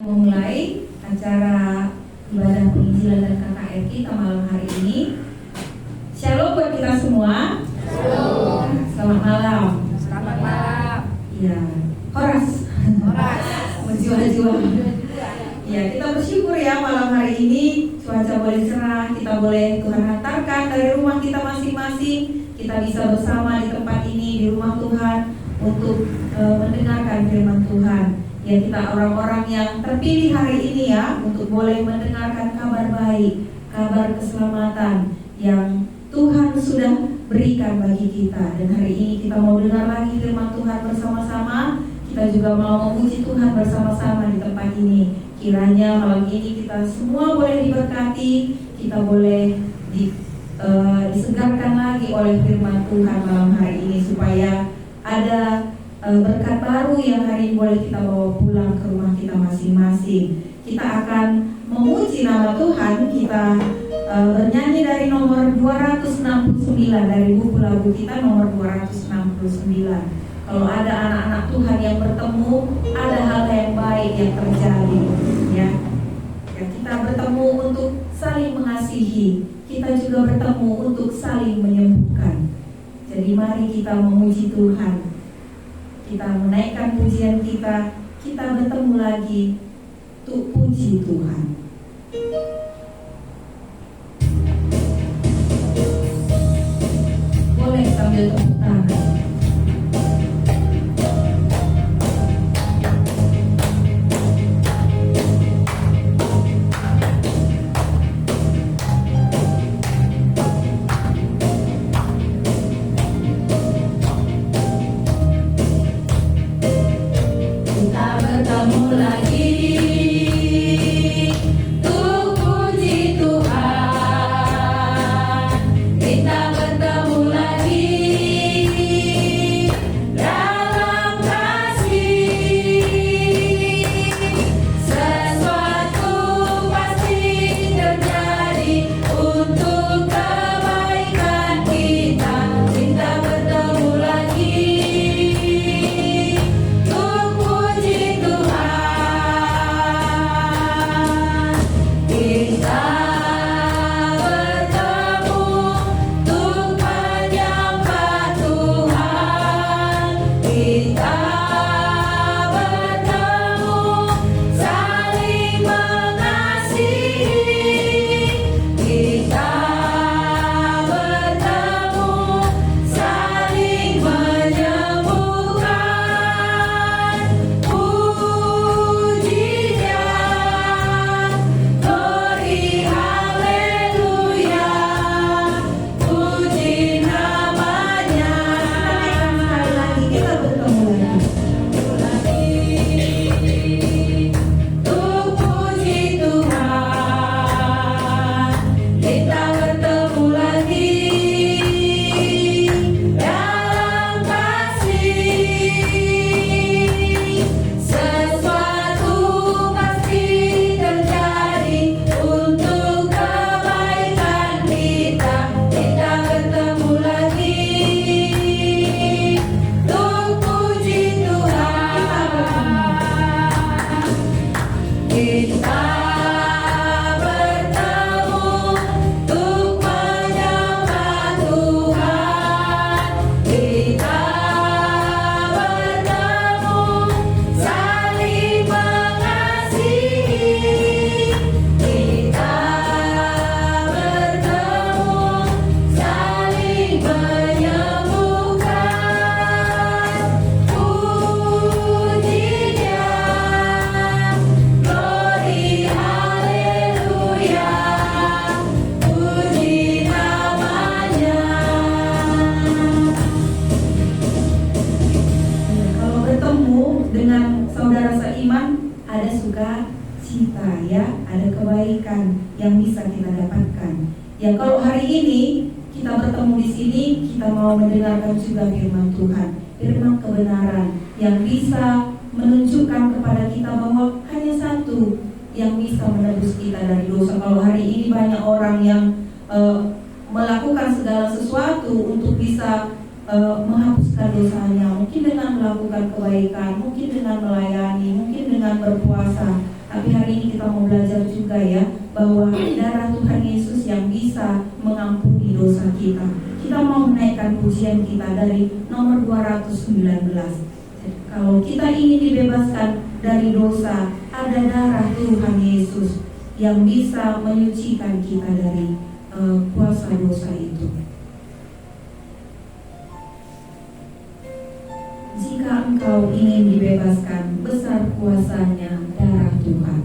memulai acara ibadah penginjilan dan KKR kita malam hari ini. Shalom buat kita semua. Shalom. Selamat malam. Selamat malam. Ya, horas. Menjiwa-jiwa. Ya, kita bersyukur ya malam hari ini cuaca boleh cerah, kita boleh Tuhan hantarkan dari rumah kita masing-masing. Kita bisa bersama di tempat ini, di rumah Tuhan untuk mendengarkan firman Tuhan. Ya, kita orang-orang yang terpilih hari ini ya untuk boleh mendengarkan kabar baik, kabar keselamatan yang Tuhan sudah berikan bagi kita. Dan hari ini kita mau dengar lagi firman Tuhan bersama-sama. Kita juga mau memuji Tuhan bersama-sama di tempat ini. Kiranya malam ini kita semua boleh diberkati, kita boleh disegarkan lagi oleh firman Tuhan malam hari ini, supaya ada berkat baru yang hari ini boleh kita bawa pulang ke rumah kita masing-masing. Kita akan memuji nama Tuhan. Kita bernyanyi dari nomor 269 dari buku lagu kita, nomor 269. Kalau ada anak-anak Tuhan yang bertemu, ada hal yang baik yang terjadi, ya. Kita bertemu untuk saling mengasihi, kita juga bertemu untuk saling menyembuhkan. Jadi mari kita memuji Tuhan, kita menaikkan pujian kita bertemu lagi untuk puji Tuhan. Boleh sambil tepuk tangan. Ya, kalau hari ini kita bertemu di sini, kita mau mendengarkan juga firman Tuhan, firman kebenaran yang bisa menunjukkan kepada kita bahwa hanya satu yang bisa menebus kita dari dosa. Kalau hari ini banyak orang yang melakukan segala sesuatu untuk bisa menghapuskan dosanya, mungkin dengan melakukan kebaikan, mungkin dengan melayani, mungkin dengan berpuasa. Tapi Tapi hari ini kita mau belajar juga ya, bahwa darah Tuhan Yesus yang bisa mengampuni dosa kita. Kita mau menaikkan pujian kita dari nomor 219. Kalau kita ingin dibebaskan dari dosa, ada darah Tuhan Yesus yang bisa menyucikan kita dari kuasa dosa itu. Jika engkau ingin dibebaskan, besar kuasanya darah Tuhan.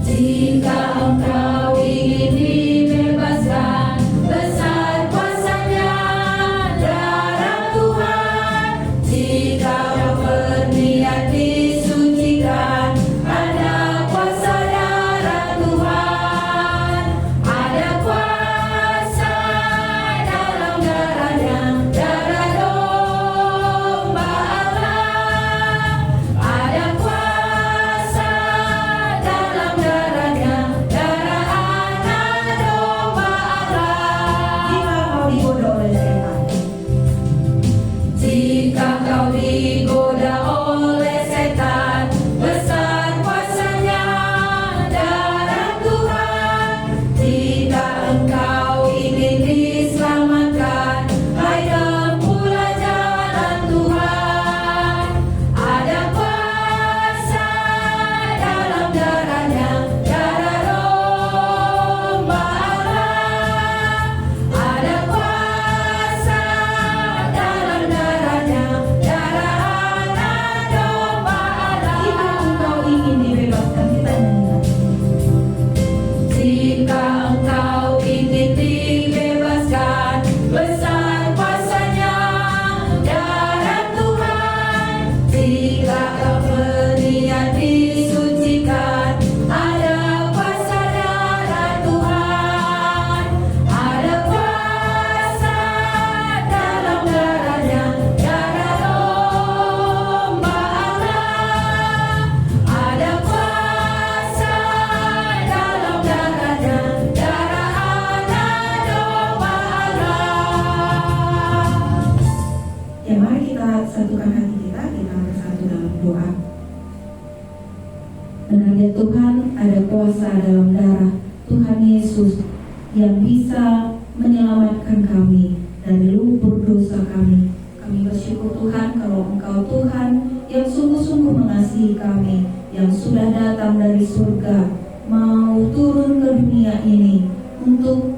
Jika engkau ingin dibebaskan, besar kuasanya darah Tuhan. Jika kau berniat disucikan, ada kuasa darah Tuhan. Ada kuasa dalam darahnya, darah domba Allah. Ada kuasa dalam darahnya, darah anak domba Allah. Jika kau digoda oleh Jika kau digoda oleh setan, setan, besar kuasanya darah Tuhan. Jika engkau ingin diselamatkan, hai tempuhlah jalan Tuhan. Ada kuasa dalam darahnya, darah domba Allah. Ada kuasa dalam darahnya, darah anak domba jika engkau Allah. ingin dibebaskan, kita nyanyikan. Jika engkau ingin dibebaskan, besar kuasanya darah Tuhan. Jika kau berniat disucikan, ada kuasa darah Tuhan. Ada kuasa dalam darahnya, darah domba Allah. Ada kuasa dalam darahnya, darah anak domba Allah. Ya, mari kita satukan hati kita bersatu dalam doa. Benar ya Tuhan, ada kuasa dalam darah Tuhan Yesus yang bisa menyelamatkan kami dari lumpur dosa kami. Kami bersyukur Tuhan kalau Engkau Tuhan yang sungguh-sungguh mengasihi kami, yang sudah datang dari surga, mau turun ke dunia ini untuk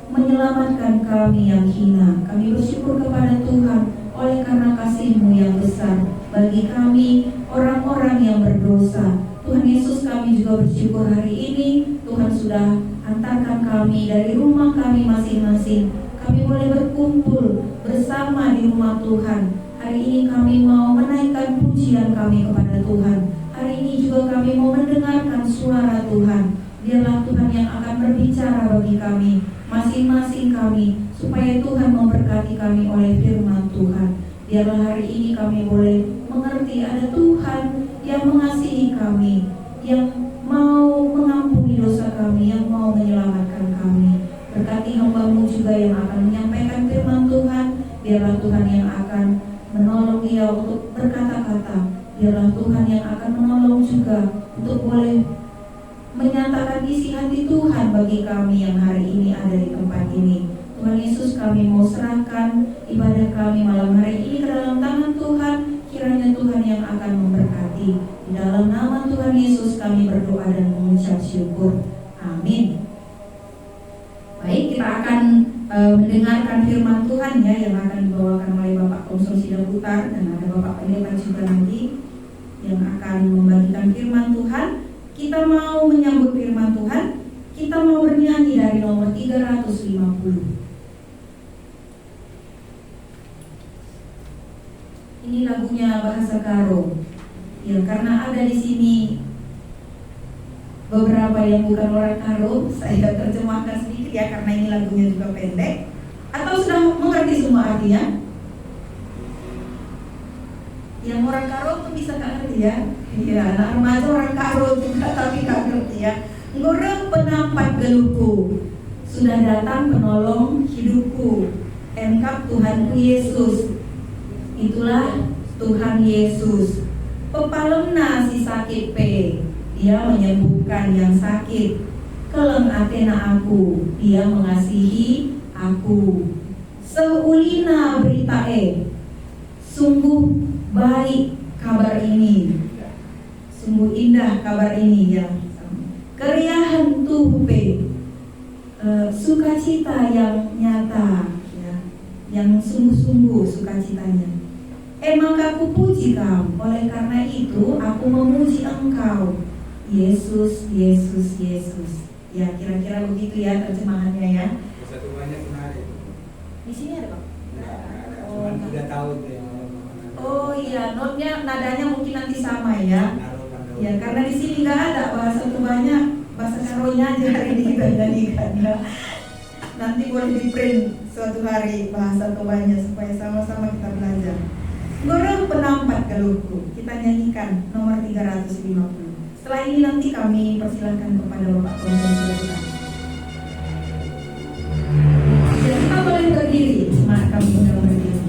menyelamatkan kami yang hina. Kami bersyukur kepada Tuhan oleh karena kasih-Mu yang besar bagi kami orang-orang yang berdosa. Tuhan Yesus, kami juga bersyukur hari ini Tuhan sudah antarkan kami dari rumah kami masing-masing. Kami boleh berkumpul bersama di rumah Tuhan. Hari ini kami mau menaikkan pujian kami kepada Tuhan. Hari ini juga kami mau mendengarkan suara Tuhan. Biarlah Tuhan yang akan berbicara bagi kami, masing-masing kami, supaya Tuhan memberkati kami oleh firman Tuhan. Biarlah hari ini kami boleh mengerti ada Tuhan yang mengasihi kami, yang mau mengampuni dosa kami, yang mau menyelamatkan kami. Berkati hamba-Mu juga yang akan menyampaikan firman Tuhan. Biarlah Tuhan yang akan menolong dia untuk berkata-kata. Biarlah Tuhan yang akan menolong juga untuk boleh menyatakan isi hati Tuhan bagi kami yang hari ini ada di tempat ini. Tuhan Yesus, kami mau serahkan ibadah kami malam hari ini ke dalam tangan Tuhan. Kiranya Tuhan yang akan memberkati. Di dalam nama Tuhan Yesus kami berdoa dan mengucap syukur. Amin. Baik, kita akan mendengarkan firman Tuhan ya, yang akan dibawakan oleh Bapak Komsel Sidang Putar, dan ada Bapak Pendeta juga nanti yang akan membagikan firman Tuhan. Kita mau menyambut firman Tuhan. Kita mau bernyanyi dari nomor 350. Ini lagunya bahasa Karo. Ya, karena ada di sini beberapa yang bukan orang Karo, saya terjemahkan sedikit ya, karena ini lagunya juga pendek. Atau sudah mengerti semua artinya? Yang orang karo tuh bisa gak ngerti ya. Iya, anak remaja orang karo juga tapi gak ngerti ya. Ngurep penampat geluku, sudah datang penolong hidupku. Engkap Tuhanku Yesus. Itulah Tuhan Yesus. Pepalemna si sakit pe, Dia menyembuhkan yang sakit. Keleng atena aku, Dia mengasihi aku. Seulina beritae, sungguh baik kabar ini, sungguh indah kabar ini ya. Keriahan tuhupe, sukacita yang nyata ya, yang sungguh-sungguh sukacitanya. Maka aku puji kau, oleh karena itu aku memuji engkau, Yesus, Yesus, Yesus. Ya kira-kira begitu ya terjemahannya ya. Satu banyak menarik. Di sini ada Pak? Cuma 3 tahun ya. Oh iya, notnya nadanya mungkin nanti sama ya. Ya karena di sini nggak ada bahasa banyak, bahasa karonya aja hari ini kita jadikan ya. Nanti boleh di print suatu hari bahasa banyak supaya sama-sama kita belajar. Goreng penampat geluhku, kita nyanyikan nomor 350. Setelah ini nanti kami persilakan kepada Bapak Komisaris kita. Ya, kita boleh berdiri, semangat kami undang berdiri.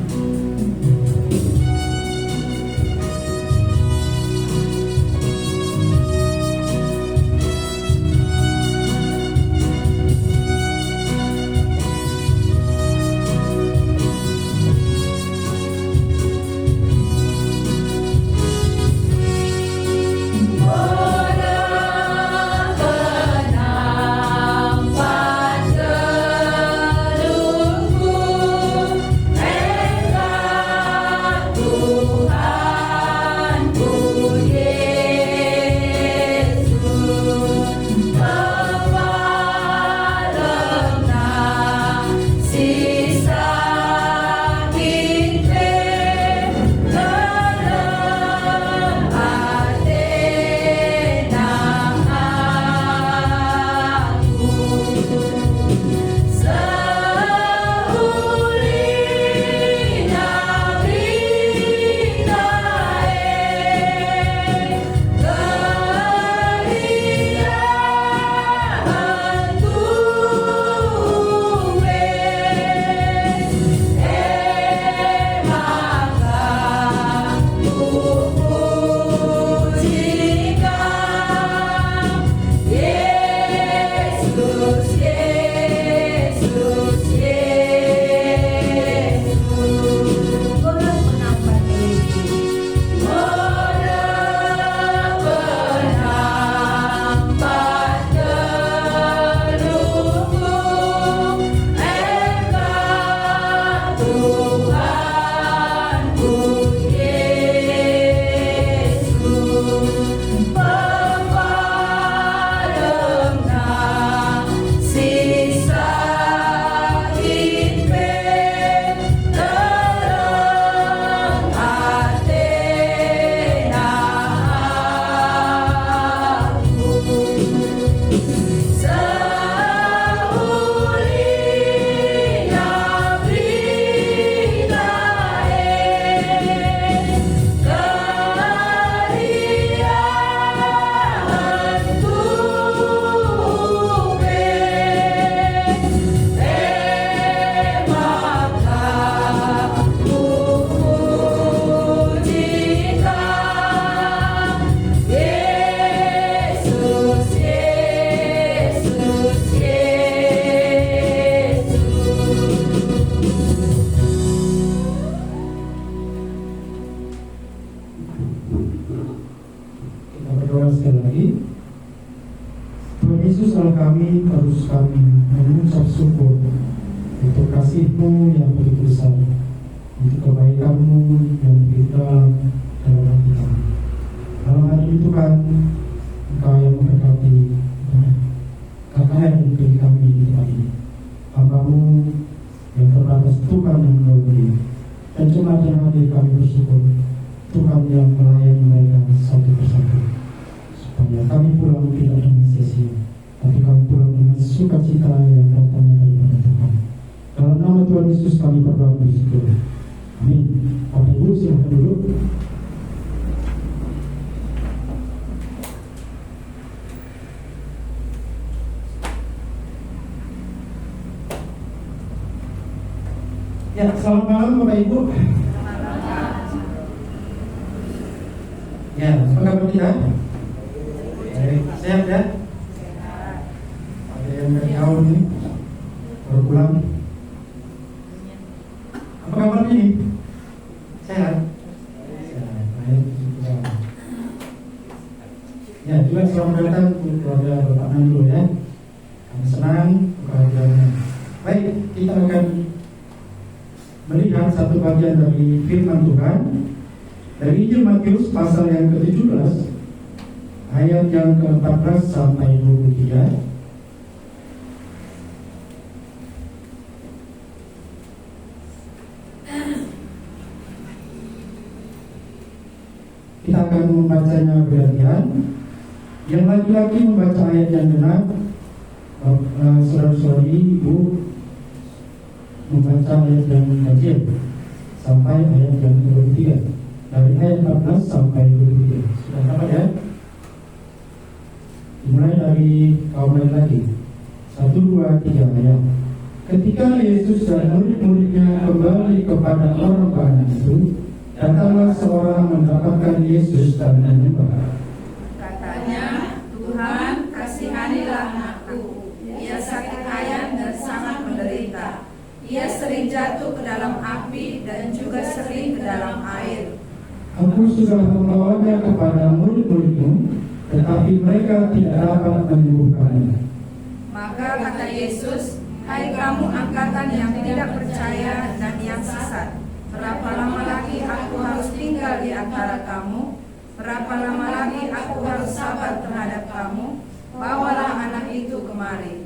kami, terus kami mengucap syukur untuk kasih-Mu yang begitu besar, untuk kebaikan-Mu yang begitu dalam hati kami. Dalam hari itu Tuhan, Engkau yang memberkati kakak yang diberi kami di tempat ini. Hamba-Mu yang terbatas, Tuhan yang Engkau beri, dan jemaat yang hadir kami bersyukur, Tuhan yang melayani mereka satu persatu, supaya kami pulang tidak dengan sia-sia, tapi kami pulang dengan sukacita yang datangnya daripada Tuhan. Dalam nama Tuhan Yesus kami berdoa bersyukur. Amin. Bapak Ibu silakan dulu. Selamat malam Bapak Ibu. Ya, apa kabar kita? Baik, sehat ya? Ada yang dari awal nih, baru pulang. Apa kabar ini? Sehat? Sehat, baik. Ya, juga selamat datang untuk keluarga Bapak Nando ya. Kami senang kehadirannya. Baik, kita akan melihat satu bagian dari firman Tuhan dari Injil Matius pasal yang ke-17 ayat yang ke-14 sampai 23. Kita akan membacanya bergantian. Yang laki-laki membaca ayat yang genap, saudara-saudari ibu membaca ayat yang kecil sampai ayat yang ke-23, dari ayat 14 sampai 23. Sudah dapat ya? Dimulai dari kaum lagi. 1, 2, 3 ayat. Ketika Yesus dan murid-muridnya kembali kepada orang banyak itu, datanglah seorang mendapatkan Yesus dan menyembah. Katanya, Tuhan, kasihanilah anakku. Ia sakit ayam dan sangat menderita. Ia sering jatuh ke dalam api dan juga sering ke dalam air. Aku sudah membawanya kepada murid-muridmu, tetapi mereka tidak dapat menyembuhkannya. Maka kata Yesus, hai kamu angkatan yang tidak percaya dan yang sesat, berapa lama lagi aku harus tinggal di antara kamu? Berapa lama lagi aku harus sabar terhadap kamu? Bawalah anak itu kemari.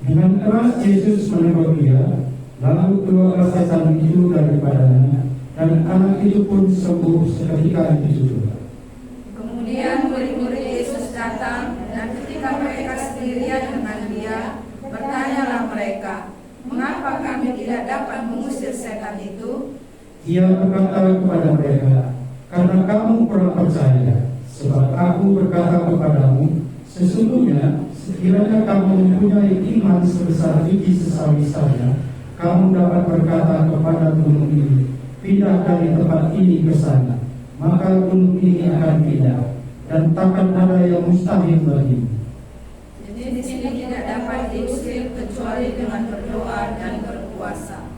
Dengan keras Yesus menegur dia, lalu keluarlah setan itu daripadanya, dan anak itu pun sembuh seketika itu juga. Kemudian murid-murid Yesus datang, dan ketika mereka sendirian dengan dia, bertanyalah mereka, mengapa kami tidak dapat mengusir setan itu? Ia berkata kepada mereka, karena kamu kurang percaya, sebab aku berkata kepadamu, sesungguhnya sekiranya kamu mempunyai iman sebesar biji sesawi saja, kamu dapat berkata kepada gunung ini, pindah dari tempat ini ke sana, maka gunung ini akan pindah, dan takkan ada yang mustahil bagimu. Jadi di sini tidak dapat diusir kecuali dengan berdoa dan berpuasa.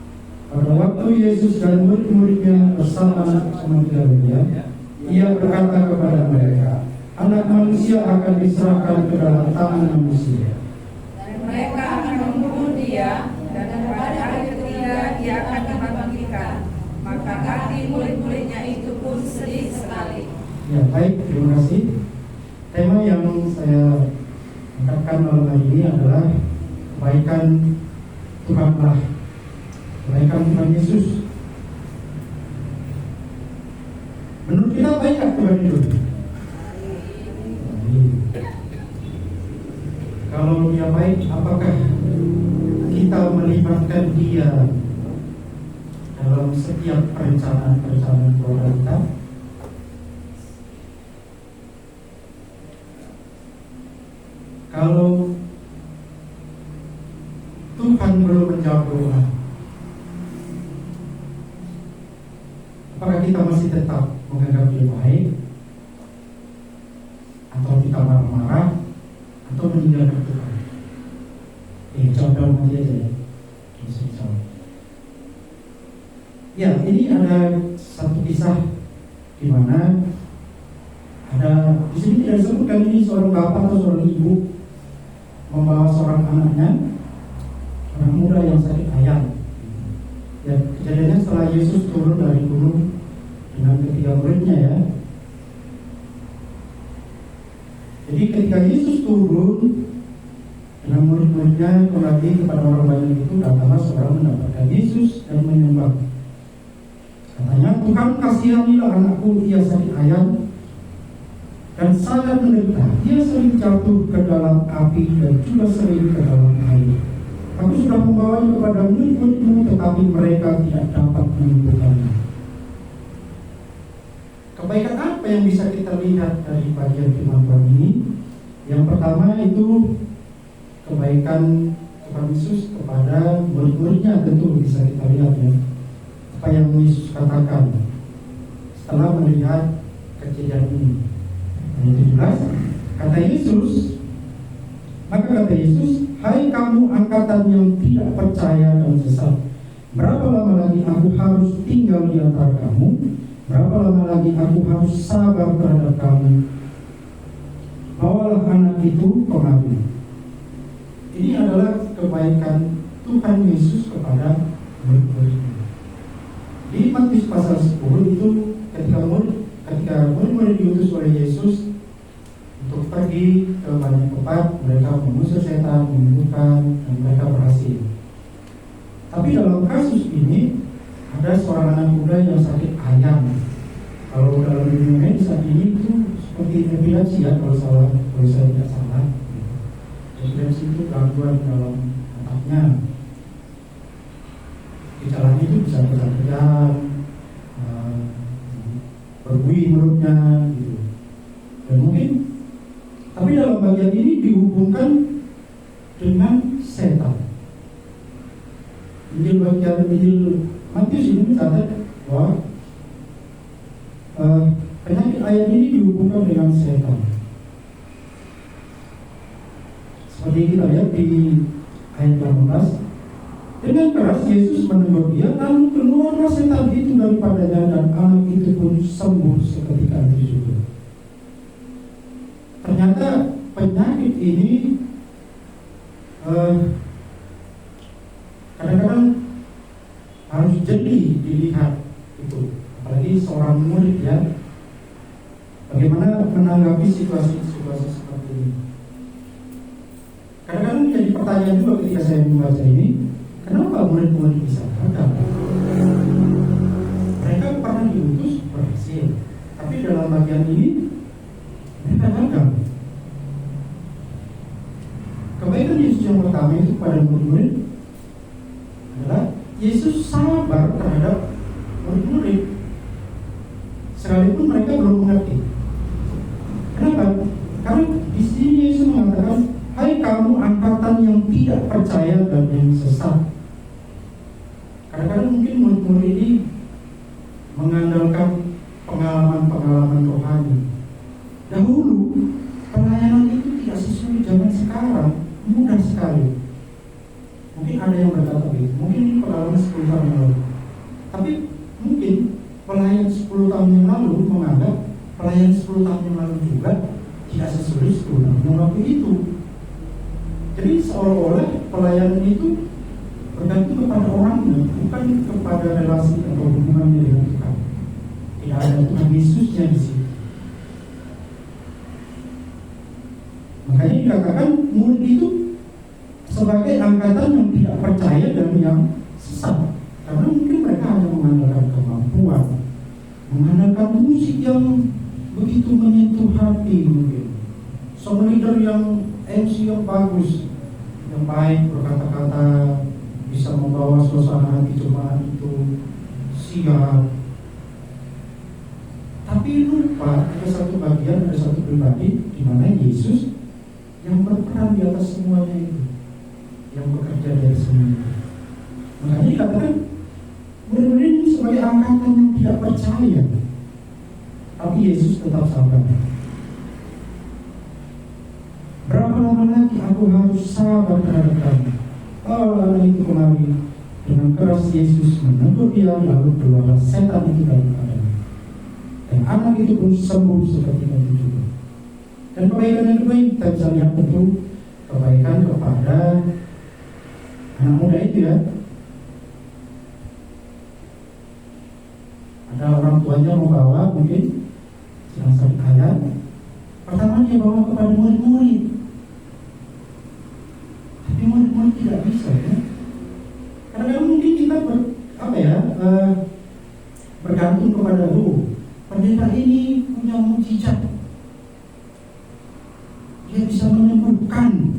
Pada waktu Yesus dan murid-muridnya bersama dia, ia berkata kepada mereka, anak manusia akan diserahkan ke dalam tangan manusia. Dan mereka akan membunuh dia, dan pada hari ketiga dia akan dibangkitkan. Maka hati murid-muridnya itu pun sedih sekali. Ya, baik, terima kasih. Tema yang saya angkatkan malam hari ini adalah kebaikan Tuhan Allah, kebaikan Tuhan Yesus. Menurut kita baik tak Tuhan itu? Kalau dia baik, apakah kita melibatkan dia dalam setiap perencanaan keluarga kita? Kalau Tuhan belum menjawab doa, apakah kita masih tetap menganggap dia baik, atau kita marah-marah, atau meninggalkan Tuhan? Jawab dalam hati aja ya. Ya, ini ada satu kisah di mana ada, di sini tidak disebutkan ini seorang bapak atau seorang ibu membawa seorang anaknya, anak muda yang sakit ayam. Ya, kejadiannya setelah Yesus turun dari gunung dengan ketiga muridnya ya. Jadi ketika Yesus turun dengan murid-muridnya kembali kepada orang banyak itu, datanglah seorang mendapatkan Yesus dan menyembah. Katanya, Tuhan kasihanilah anakku, ia sakit ayam dan sangat menderita. Dia sering jatuh ke dalam api dan juga sering ke dalam air. Aku sudah membawanya kepada murid-muridmu, tetapi mereka tidak dapat menyembuhkannya. Kebaikan apa yang bisa kita lihat dari bagian firman Tuhan ini? Yang pertama itu kebaikan Tuhan Yesus kepada murid-muridnya, tentu bisa kita lihat ya. apa yang Yesus katakan setelah melihat kejadian ini. Ayat 17, kata Yesus, hai kamu angkatan yang tidak percaya dan sesat, berapa lama lagi aku harus tinggal di antara kamu? Berapa lama lagi aku harus sabar terhadap kamu? Bawalah anak itu kemari. Ini adalah kebaikan Tuhan Yesus kepada murid-muridnya. Di Matius pasal 10 itu ketika murid-murid diutus oleh Yesus untuk pergi ke banyak tempat, mereka mengusir setan, menyembuhkan, dan mereka berhasil. Tapi dalam kasus ini ada seorang anak muda yang sakit ayam. Kalau dalam dunia medis saat ini itu seperti epilepsi ya, kalau saya tidak salah. Epilepsi itu gangguan dalam otaknya. Gejalanya itu bisa kejang-kejang, berbuih mulutnya, gitu. Dan mungkin, tapi dalam bagian ini dihubungkan dengan setan. Injil Matius ini mencatat bahwa penyakit ayam ini dihubungkan dengan setan. Seperti kita lihat di ayat 18, dengan keras Yesus menegur dia, lalu keluarlah setan itu daripadanya dan anak itu pun sembuh seketika itu juga. Ternyata penyakit ini kadang-kadang harus jeli dilihat itu, apalagi seorang murid ya, bagaimana menanggapi situasi-situasi seperti ini. Kadang-kadang jadi pertanyaan juga ketika saya membaca ini, kenapa murid-murid bisa gagal? Mereka pernah diutus berhasil, tapi dalam bagian ini mereka gagal. Kebaikan Yesus yang pertama itu pada murid-murid adalah Yesus sabar terhadap murid-murid sekalipun mereka belum mengerti. Kenapa? Karena di sini Yesus mengatakan, hai kamu angkatan yang tidak percaya dan yang sesat. Kadang-kadang mungkin murid-murid ini mengandalkan pengalaman-pengalaman rohani. Dahulu pelayanan itu tidak sesuai zaman sekarang, mudah sekali. Mungkin ada yang berkata begitu, mungkin ini pengalaman 10 tahun yang lalu. Tapi mungkin pelayan 10 tahun yang lalu menganggap pelayan 10 tahun yang lalu juga tidak sesuai 10 tahun yang lalu itu. Jadi seolah-olah pelayanan itu bergantung kepada orangnya, bukan kepada relasi atau hubungannya dengan Tuhan. Tidak ada Tuhan Yesusnya di situ. Makanya dikatakan murid itu sebagai angkatan yang tidak percaya dan yang sesat. Karena mungkin mereka hanya mengandalkan kemampuan, mengandalkan musik yang begitu menyentuh hati mungkin. Song leader yang MC yang bagus, yang baik berkata-kata, bisa membawa suasana hati jemaat itu siap. Tapi lupa ada satu bagian, ada satu pribadi di mana Yesus yang berperan di atas semuanya itu, yang bekerja dari semuanya. Makanya dikatakan murid-murid ini sebagai angkatan yang tidak percaya, tapi Yesus tetap sabar. Berapa lama lagi aku harus sabar terhadap kamu? Kalau anak itu kemari, dengan keras Yesus menegur dia, lalu keluarlah setan itu daripadanya, dan anak itu pun sembuh seketika itu juga. Dan kebaikan yang kedua kita bisa lihat tentu kebaikan kepada anak muda itu ya. Ada orang tuanya membawa mungkin sedang sakit ayam. Pertama dia bawa kepada murid-murid, tapi murid-murid tidak bisa ya. Karena mungkin kita bergantung kepada pendeta ini punya mukjizat, dia bisa menyembuhkan.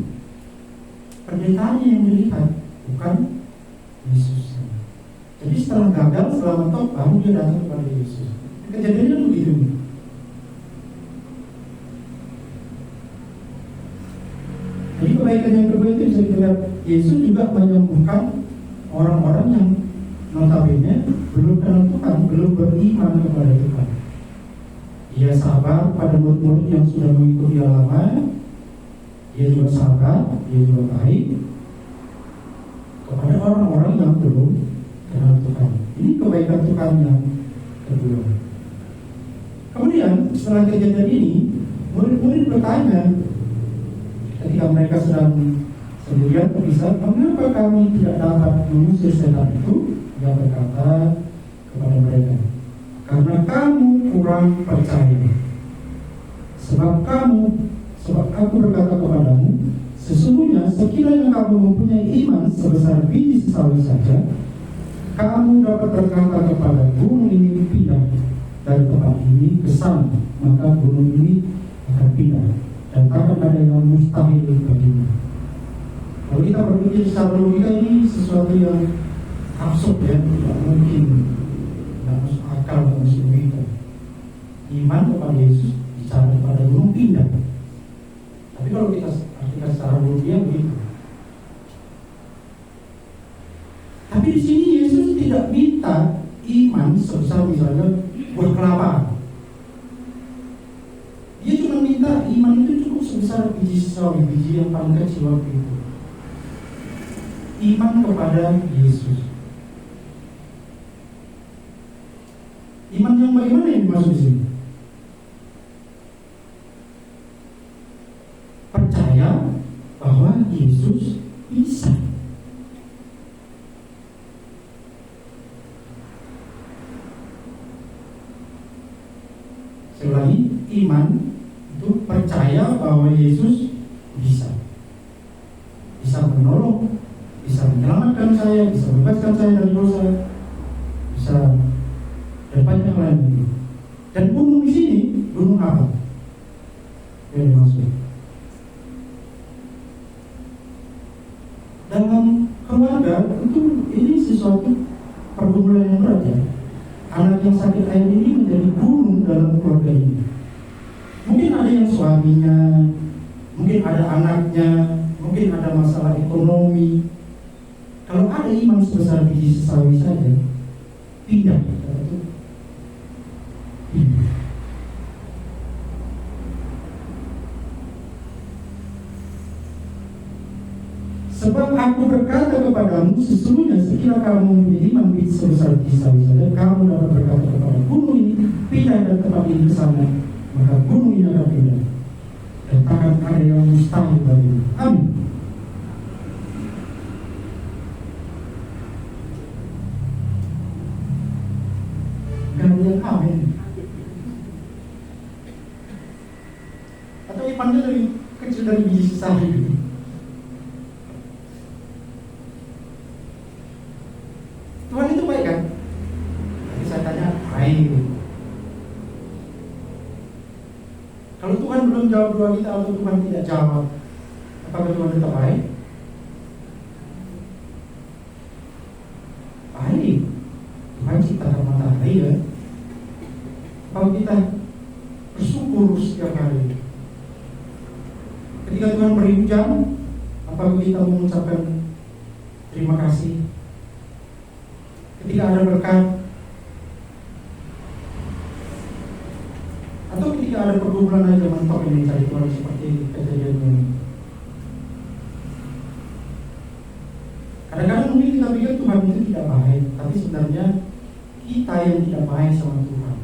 Pendetanya yang dilihat, bukan Yesus. Jadi setelah gagal, setelah mentok, baru dia datang kepada Yesus. Kejadiannya begitu. Jadi kebaikan yang kedua itu bisa kita lihat, Yesus juga menyembuhkan orang-orang yang notabene belum kenal Tuhan, belum beriman kepada Tuhan. Ia sabar pada murid-murid yang sudah mengikuti dia lama. Dia juga sabar, dia juga baik kepada orang-orang yang belum kenal Tuhan. Ini kebaikan Tuhan yang kedua. Kemudian setelah kejadian ini, murid-murid bertanya ketika mereka sedang sendirian terpisah, mengapa kami tidak dapat mengusir setan itu? Dia berkata kepada mereka, karena kamu kurang percaya. Sebab aku berkata kepadamu, sesungguhnya sekiranya kamu mempunyai iman sebesar biji sesawi saja, kamu dapat berkata kepada gunung ini pindah dari tempat ini ke sana, maka gunung ini akan pindah, dan takkan ada yang mustahil baginya. Kalau kita berpikir secara logika, ini sesuatu yang absurd ya, tidak mungkin, tidak masuk akal, tidak masuk logika. Iman kepada Yesus bicara kepada gunung pindah. Tapi kalau kita artikan secara logika begitu. Tapi di sini Yesus tidak minta iman sebesar misalnya buah kelapa. Dia cuma minta iman itu cukup sebesar biji sesawi, biji yang paling kecil waktu itu. Iman kepada Yesus. Iman yang bagaimana yang dimaksud di sini? Percaya bahwa Yesus bisa. Selain iman itu percaya bahwa Yesus bisa menolong, bisa menyelamatkan saya, bisa membebaskan saya dari dosa, bisa dan banyak lain. Dan gunung di sini, gunung apa yang dimaksud? Dalam keluarga itu ini sesuatu pergumulan yang berat ya. Anak yang sakit air ini menjadi gunung dalam keluarga ini. Mungkin ada yang suaminya, mungkin ada anaknya, mungkin ada masalah ekonomi. Kalau ada iman sebesar biji sesawi saja, pindah. Sebab aku berkata kepadamu, sesungguhnya sekiranya kamu mempunyai iman sebesar biji sesawi saja, kamu dapat berkata kepada gunung ini, pindah dari tempat ini ke sana, maka gunung ini akan pindah, dan takkan ada yang mustahil bagimu. Amin. Gak ada yang amin. Atau imannya lebih kecil dari biji sesawi gitu. Tuhan itu baik kan? Tapi saya tanya, baik. Kalau Tuhan belum jawab doa kita atau Tuhan tidak jawab, apakah Tuhan tetap baik? Baik. Tuhan ciptakan matahari ya. Kalau kita bersyukur setiap hari, ketika Tuhan beri hujan, apakah kita mengucapkan terima kasih? Ketika ada berkat, atau ketika ada pergumulan aja mentok ini cari Tuhan seperti kejadian ini. Kadang-kadang mungkin kita pikir Tuhan itu tidak baik, tapi sebenarnya kita yang tidak baik sama Tuhan.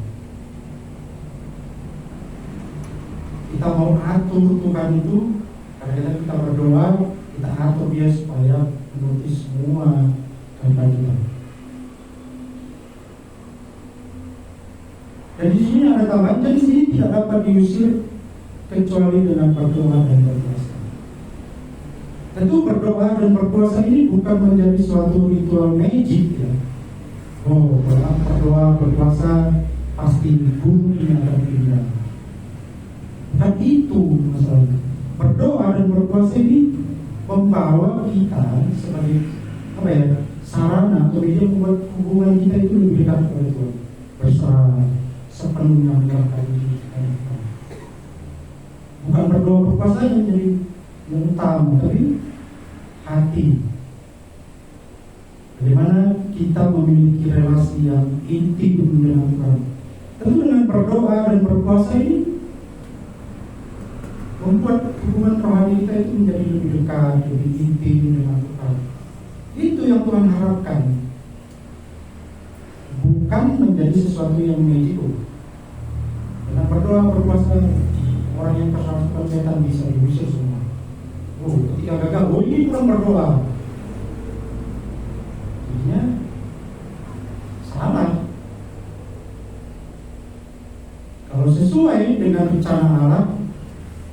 Kita mau atur Tuhan itu, kadang-kadang kita berdoa, kita atur dia supaya menuruti semua kehendak kita. Dan di sini ada tambahan, jadi sini tidak dapat diusir kecuali dengan berdoa dan berpuasa. Tentu berdoa dan berpuasa ini bukan menjadi suatu ritual magic ya. Oh, berdoa berpuasa pasti bumi akan pindah. Bukan itu masalahnya. Berdoa dan berpuasa ini membawa kita sebagai sarana atau media membuat hubungan kita itu lebih dekat kepada Tuhan. Berserah sepenuhnya menyerahkan diri kepada Tuhan. Bukan berdoa berpuasa yang jadi yang utama, tapi hati. Bagaimana kita kita memiliki relasi yang intim dengan Tuhan. Tentu dengan berdoa dan berpuasa ini membuat hubungan rohani kita itu menjadi lebih dekat, lebih intim dengan Tuhan. Itu yang Tuhan harapkan. Bukan menjadi sesuatu yang magical. Dengan berdoa, berpuasa, orang yang terserang setan bisa diusir semua. Ketika gagal, ini kurang berdoa. Jadinya salah. Kalau sesuai dengan rencana Allah,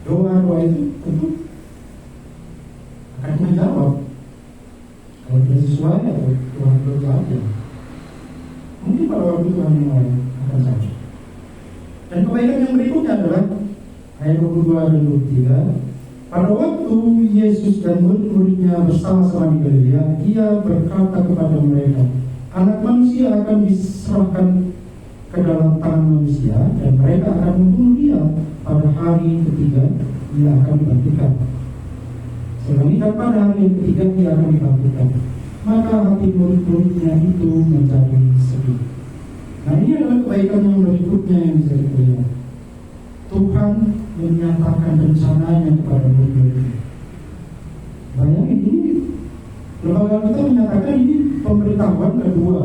doa-doa itu tentu akan menjawab. Kalau tidak sesuai, atau Tuhan belum jawab, mungkin pada waktu Tuhan yang lain akan jawab. Dan kebaikan yang berikutnya adalah ayat 22 dan 23. Pada waktu Yesus dan murid-muridnya bersama-sama di Galilea, Dia berkata kepada mereka, Anak manusia akan diserahkan ke dalam tangan manusia, dan mereka akan membunuh Dia. Pada hari ketiga Dia akan dibangkitkan. Selanjutnya pada hari yang ketiga Dia akan dibangkitkan. Maka hati murid-muridnya itu menjadi sedih. Nah, ini adalah kebaikan yang berikutnya yang bisa kita lihat. Tuhan menyatakan rencananya kepada murid-muridnya. Bayangin, ini lembaga kita menyatakan ini pemberitahuan kedua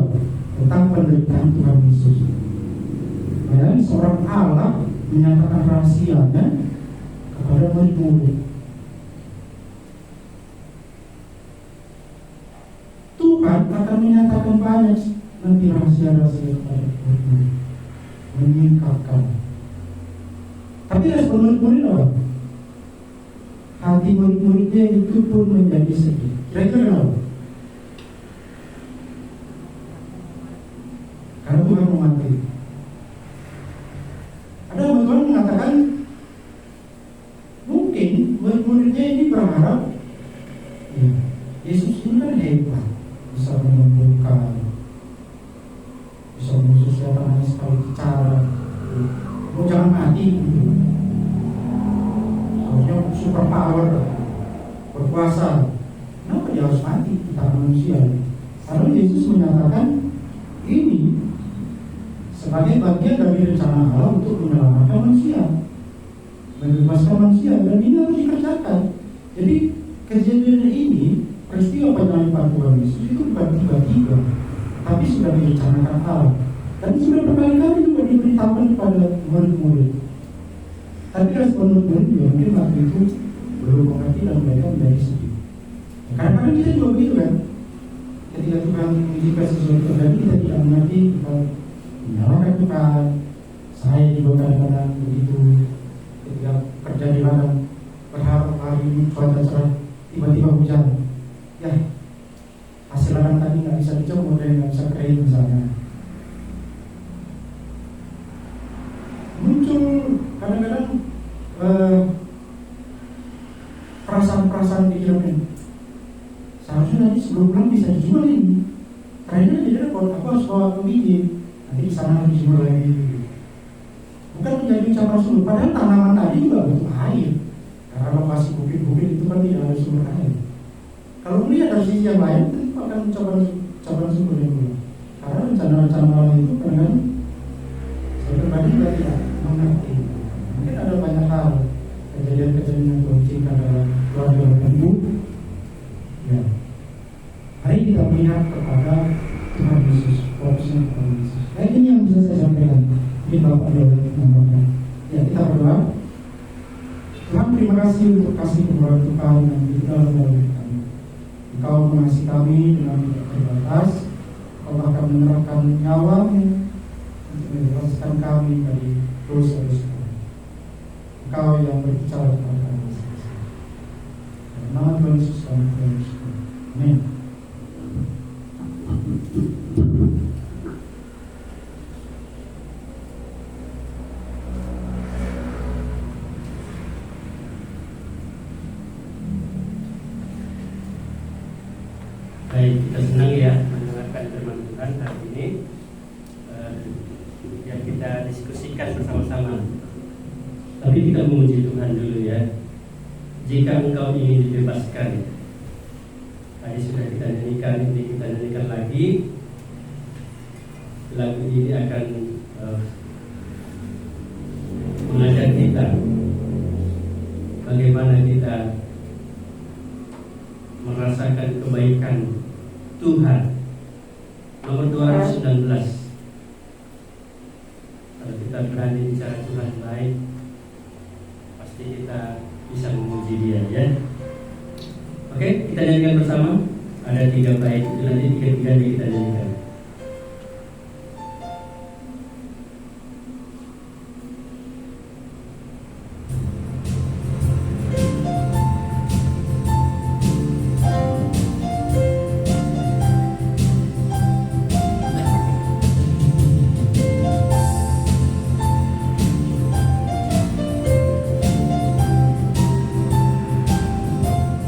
tentang penderitaan Tuhan Yesus. Bayangin, seorang Allah menyatakan rahasianya kepada murid-murid. Tuhan akan menyatakan banyak nanti rahasia-rahasia kepada murid-murid, menyingkapkan. Tapi respon murid-murid apa? Hati murid-muridnya itu pun menjadi sedih. Kira-kira kenapa? Karena Tuhan mau mati. Ada Tuhan mengatakan mungkin murid-muridnya ini berharap Yesus ini kan hebat, bisa menyembuhkan, bisa mengusir setan hanya sekali bicara. Oh, jangan mati. Soalnya super power, berkuasa. Kenapa dia harus mati? Kita manusia. Karena Yesus menyatakan ini sebagai bagian dari rencana Allah untuk menyelamatkan manusia, membebaskan manusia, dan ini harus dikerjakan. Jadi kejadian ini, peristiwa penyaliban Tuhan Yesus itu bukan tiba-tiba, tapi sudah direncanakan Allah. Dan sudah berkali-kali juga diberitahukan kepada murid-murid. Tapi respon murid-murid juga mungkin waktu itu belum mengerti dan mereka menjadi sedih. Kadang-kadang kita juga begitu kan. Ketika Tuhan mengizinkan sesuatu terjadi, kita tidak mengerti, kita menyalahkan Tuhan. Saya juga kadang-kadang begitu. Ketika kerja di ladang, berharap hari ini cuaca cerah, tiba-tiba hujan. Ya, hasil ladang tadi nggak bisa dijemur dan nggak bisa kering misalnya. Muncul kadang-kadang perasaan-perasaan pikiran ini. Seharusnya nanti sebelum pulang bisa dijual ini. Karena jadi repot, aku harus bawa ke biji. Nanti di sana dijual lagi. Bukan menjadi ucapan sumber. Padahal tanaman tadi juga butuh air. Karena lokasi bukit-bukit itu kan tidak ada sumber air. Kalau melihat dari sisi yang lain, tentu akan ucapan sumber yang dulu. Karena rencana-rencana lain itu kadang-kadang saya pribadi juga tidak mengerti. Mungkin ada banyak hal kejadian-kejadian yang terjadi dalam keluarga ibu. Ya, mari kita melihat kepada Tuhan Yesus, fokusnya kepada Yesus. Ini yang bisa saya sampaikan. Ini Bapak boleh menambahkan. Ya, kita berdoa. Tuhan, terima kasih untuk kasih kepada Tuhan yang kita melalui kami. Engkau mengasihi kami dengan tidak terbatas. Engkau bahkan menyerahkan nyawa-Mu untuk membebaskan kami dari dosa-dosa kami. Engkau yang berbicara kepada kami. Dalam nama Tuhan Yesus kami bersyukur. Amin. Baik, kita senang ya mendengarkan firman Tuhan hari ini. Yang kita diskusikan bersama-sama. Tapi kita memuji Tuhan dulu ya. Jika engkau ingin dibebaskan, tadi sudah kita nyanyikan, ini kita nyanyikan lagi. lagu ini akan mengajar kita bagaimana kita merasakan kebaikan Tuhan. Nomor 219. Kalau kita berani bicara Tuhan baik, pasti kita bisa memuji Dia, ya. Oke, kita nyanyikan bersama. Ada 3 bait itu nanti 3-3 kita nyanyikan.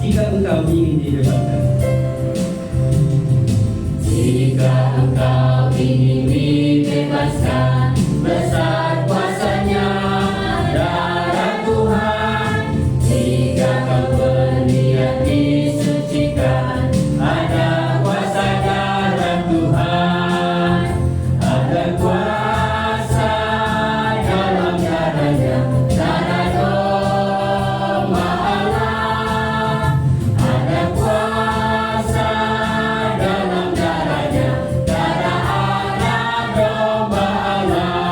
Jika engkau ingin dibebaskan, jika engkau ingin dibebaskan, besar kuasanya darah Tuhan. Jika kau berniat disucikan, ada kuasa darah Tuhan. Ada kuasa dalam darahnya, darah domba Allah. Ada kuasa dalam darahnya, darah anak domba Allah.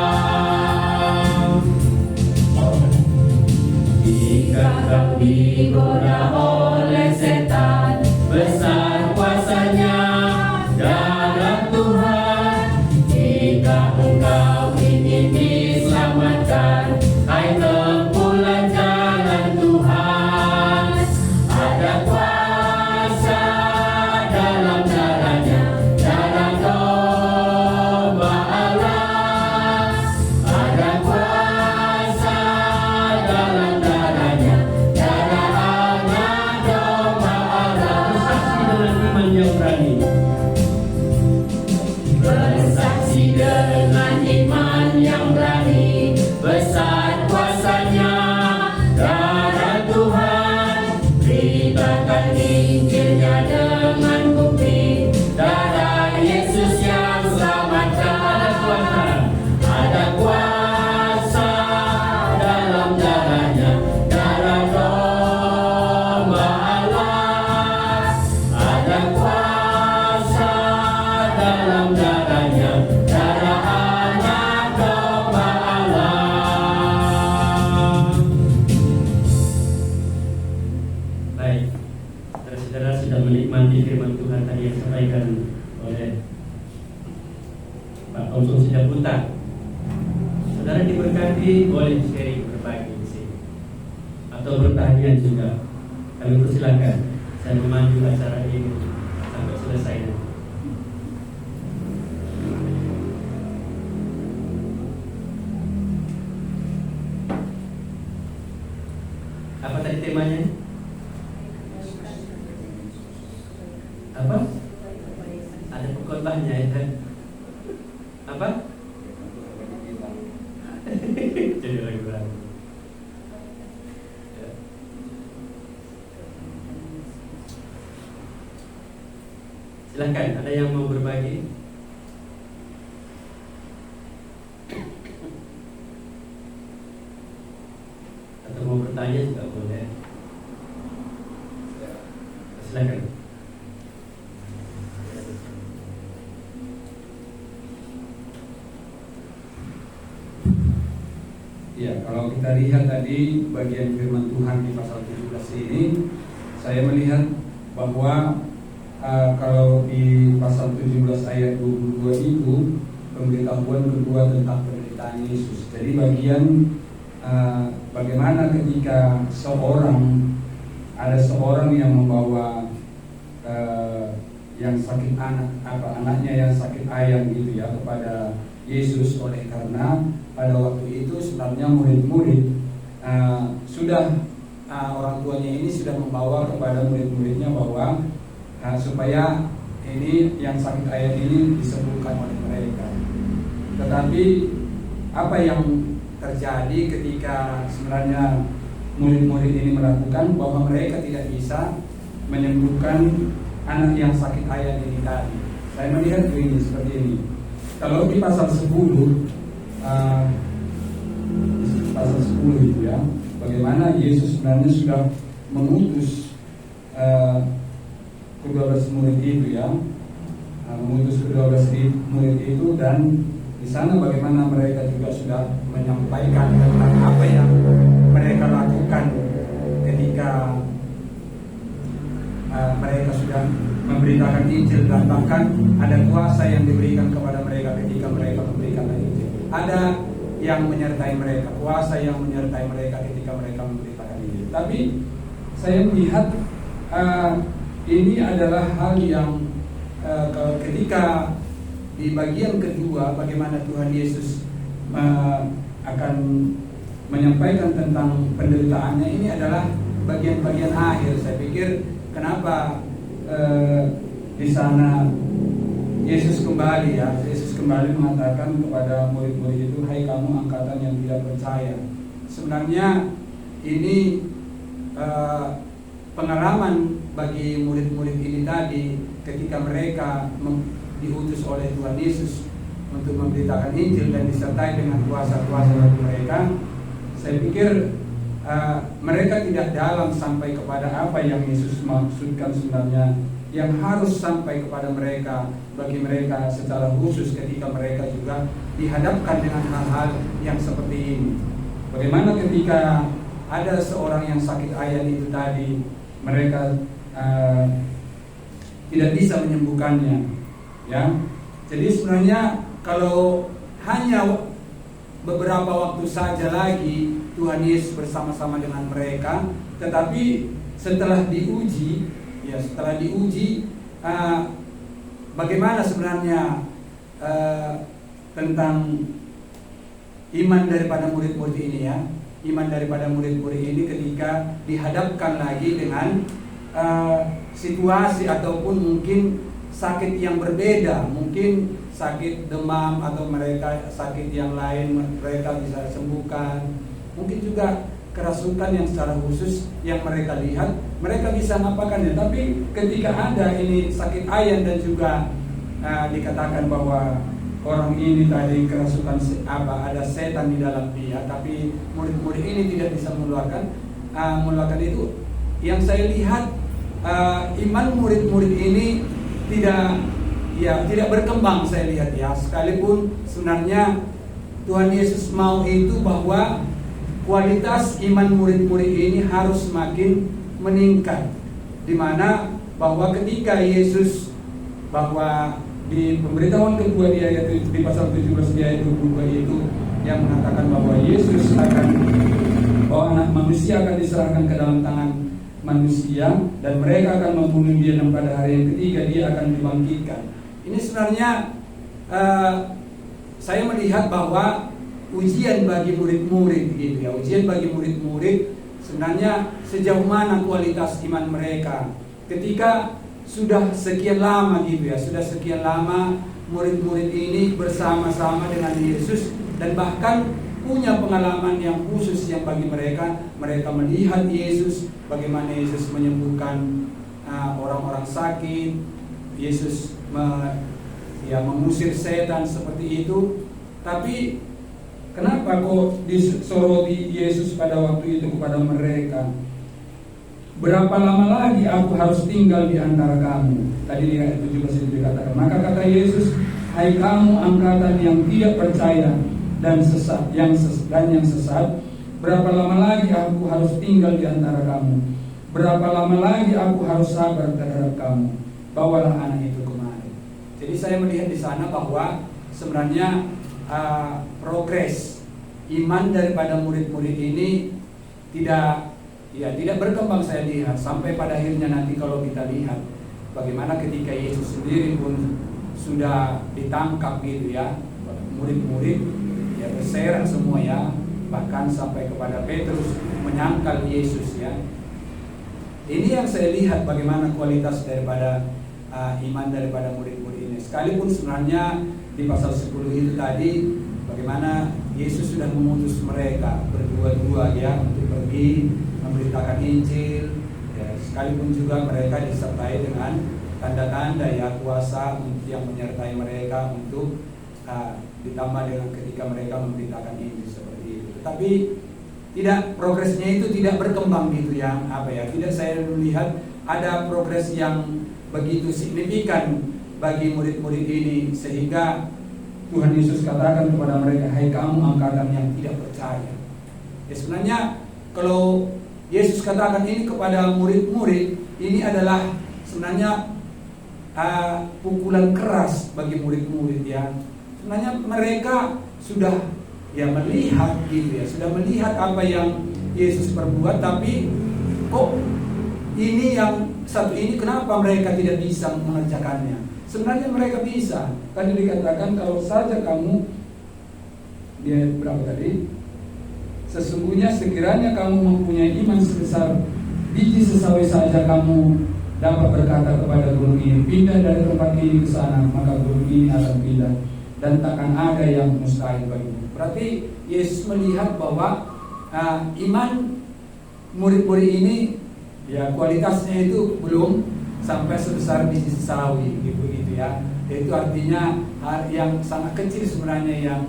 Jika kau digoda oleh setan, besar kuasanya darah Tuhan. Jika engkau ingin diselamatkan, hai tempuhlah jalan Tuhan. Ada kuasa dalam darahnya, darah domba Allah. Ada kuasa dalam darahnya, darah anak domba Allah. bersaksi dengan iman yang berani, Bersaksi dengan iman yang berani, besar kuasanya darah Tuhan. Beritakan Injilnya dengan bukti, darah Yesus yang selamatkan. Ada kuasa dalam darahnya, darah domba Allah. Ada kuasa dalam darahnya, darah anak domba Allah. Baik, saudara-saudara sudah menikmati firman Tuhan tadi yang disampaikan oleh Pak Thompson Sidaputa. Saudara diberkati, boleh sharing berbagi di sini atau bertanya juga. Kami persilakan. Saya memandu acara ini sampai selesai nanti. Apa tadi temanya? Apa? Ada pengkhotbahnya ya kan? Apa? Jadi ragu-ragu. Ya. Silakan, ada yang mau berbagi? Atau mau bertanya juga boleh. Silakan. Ya, kalau kita lihat tadi bagian firman Tuhan di pasal 17 ini, saya melihat bahwa kalau di pasal 17 ayat 22 itu pemberitahuan kedua tentang penderitaan Yesus. Jadi bagian bagaimana ketika ada seorang yang membawa yang sakit anaknya yang sakit ayam gitu ya kepada Yesus, oleh karena pada waktu itu sebenarnya murid-murid orang tuanya ini sudah membawa kepada murid-muridnya bahwa supaya ini yang sakit ayam ini disembuhkan oleh mereka. Tetapi apa yang terjadi ketika sebenarnya murid-murid ini melakukan bahwa mereka tidak bisa menyembuhkan anak yang sakit ayam ini tadi. Saya melihat begini seperti ini. kalau di pasal 10 itu ya, bagaimana Yesus sebenarnya sudah mengutus ke-12 murid itu ya, mengutus ke-12 murid itu, dan di sana bagaimana mereka juga sudah menyampaikan tentang apa yang mereka lakukan ketika mereka sudah memberitakan Injil, dan bahkan ada kuasa yang diberikan kepada mereka ketika mereka memberikan Injil. Ada yang menyertai mereka, kuasa yang menyertai mereka ketika mereka memberitakan Injil. Tapi saya melihat ini adalah hal yang ketika di bagian kedua bagaimana Tuhan Yesus akan menyampaikan tentang penderitaannya, ini adalah bagian-bagian akhir. Saya pikir kenapa di sana Yesus kembali mengatakan kepada murid-murid itu, hai kamu angkatan yang tidak percaya. Sebenarnya ini pengalaman bagi murid-murid ini tadi ketika mereka diutus oleh Tuhan Yesus untuk memberitakan Injil dan disertai dengan kuasa-kuasa bagi mereka. Saya pikir mereka tidak dalam sampai kepada apa yang Yesus maksudkan sebenarnya, yang harus sampai kepada mereka, bagi mereka secara khusus ketika mereka juga dihadapkan dengan hal-hal yang seperti ini. Bagaimana ketika ada seorang yang sakit ayan itu tadi, mereka tidak bisa menyembuhkannya, ya. Jadi sebenarnya kalau hanya beberapa waktu saja lagi Tuhan Yesus bersama-sama dengan mereka, tetapi setelah diuji, bagaimana sebenarnya tentang iman daripada murid-murid ini ya, iman daripada murid-murid ini ketika dihadapkan lagi dengan situasi ataupun mungkin sakit yang berbeda, mungkin sakit demam atau mereka sakit yang lain mereka bisa sembuhkan, mungkin juga kerasukan yang secara khusus yang mereka lihat mereka bisa ngapakannya. Tapi ketika ada ini sakit ayan dan juga dikatakan bahwa orang ini tadi kerasukan ada setan di dalam dia, tapi murid-murid ini tidak bisa mengeluarkan itu. Yang saya lihat iman murid-murid ini tidak berkembang, saya lihat ya, sekalipun sebenarnya Tuhan Yesus mau itu bahwa kualitas iman murid-murid ini harus semakin meningkat, dimana bahwa ketika Yesus bahwa di pemberitahuan kedua di pasal 17 di ayat 22 itu yang mengatakan bahwa Yesus bahwa anak manusia akan diserahkan ke dalam tangan manusia dan mereka akan membunuh dia, dan pada hari yang ketiga dia akan dibangkitkan. Ini sebenarnya saya melihat bahwa ujian bagi murid-murid gitu ya, ujian bagi murid-murid sebenarnya sejauh mana kualitas iman mereka ketika sudah sekian lama gitu ya, sudah sekian lama murid-murid ini bersama-sama dengan Yesus dan bahkan punya pengalaman yang khusus yang bagi mereka melihat Yesus, bagaimana Yesus menyembuhkan orang-orang sakit, Yesus mengusir setan seperti itu. Tapi kenapa kok disoroti Yesus pada waktu itu kepada mereka? Berapa lama lagi aku harus tinggal di antara kamu? Tadi di ayat 17 itu dikatakan, maka kata Yesus, hai kamu angkatan yang tidak percaya dan yang sesat, berapa lama lagi aku harus tinggal di antara kamu? Berapa lama lagi aku harus sabar terhadap kamu? Bawalah anak itu kemari. Jadi saya melihat di sana bahwa sebenarnya progres iman daripada murid-murid ini tidak berkembang, saya lihat sampai pada akhirnya nanti kalau kita lihat bagaimana ketika Yesus sendiri pun sudah ditangkap gitu ya, murid-murid ya berserak semua ya, bahkan sampai kepada Petrus menyangkal Yesus ya. Ini yang saya lihat bagaimana kualitas daripada iman daripada murid-murid ini. Sekalipun sebenarnya di pasal 10 itu tadi bagaimana Yesus sudah memutus mereka berdua-dua ya untuk pergi memberitakan Injil ya, sekalipun juga mereka disertai dengan tanda-tanda ya kuasa yang menyertai mereka untuk ditambah dengan ketika mereka memberitakan Injil seperti itu. Tetapi tidak, progresnya itu tidak berkembang gitu ya, tidak saya melihat ada progres yang begitu signifikan bagi murid-murid ini, sehingga Tuhan Yesus katakan kepada mereka, hai kamu angkatan yang tidak percaya. Ya, sebenarnya kalau Yesus katakan ini kepada murid-murid, ini adalah sebenarnya pukulan keras bagi murid-murid ya. Sebenarnya mereka sudah melihat gitu ya, sudah melihat apa yang Yesus perbuat, tapi kok ini yang satu ini kenapa mereka tidak bisa mengerjakannya? Sebenarnya mereka bisa. Kan dikatakan kalau saja kamu, dia berapa tadi? Sesungguhnya sekiranya kamu mempunyai iman sebesar biji sesawi saja, kamu dapat berkata kepada gunung ini, pindah dari tempat ini ke sana, maka gunung ini akan pindah, dan takkan ada yang mustahil bagimu. Berarti Yesus melihat bahwa iman murid-murid ini ya kualitasnya itu belum sampai sebesar biji sesawi gitu ya. Itu artinya yang sangat kecil sebenarnya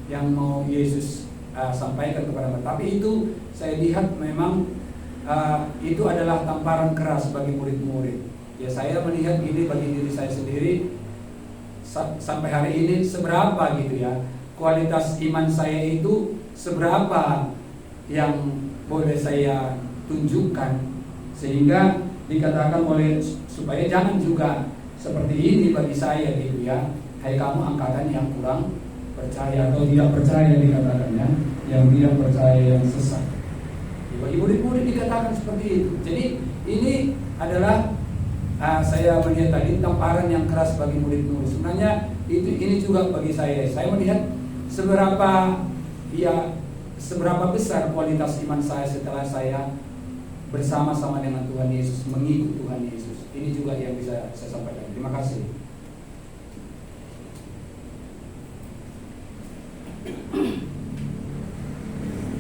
yang mau Yesus sampaikan kepada mereka. Tapi itu saya lihat memang itu adalah tamparan keras bagi murid-murid. Ya, saya melihat ini bagi diri saya sendiri sampai hari ini seberapa gitu ya. Kualitas iman saya itu seberapa yang boleh saya tunjukkan, sehingga dikatakan oleh supaya jangan juga seperti ini bagi saya gitu ya. Hai kamu angkatan yang kurang percaya atau tidak percaya, dikatakannya yang tidak percaya, yang sesat. Bagi murid-murid dikatakan seperti itu. Jadi ini adalah saya melihat tadi tamparan yang keras bagi murid-murid. Sebenarnya ini juga bagi saya. Saya melihat seberapa besar kualitas iman saya setelah saya bersama-sama dengan Tuhan Yesus, mengikut Tuhan Yesus. Ini juga yang bisa saya sampaikan. Terima kasih.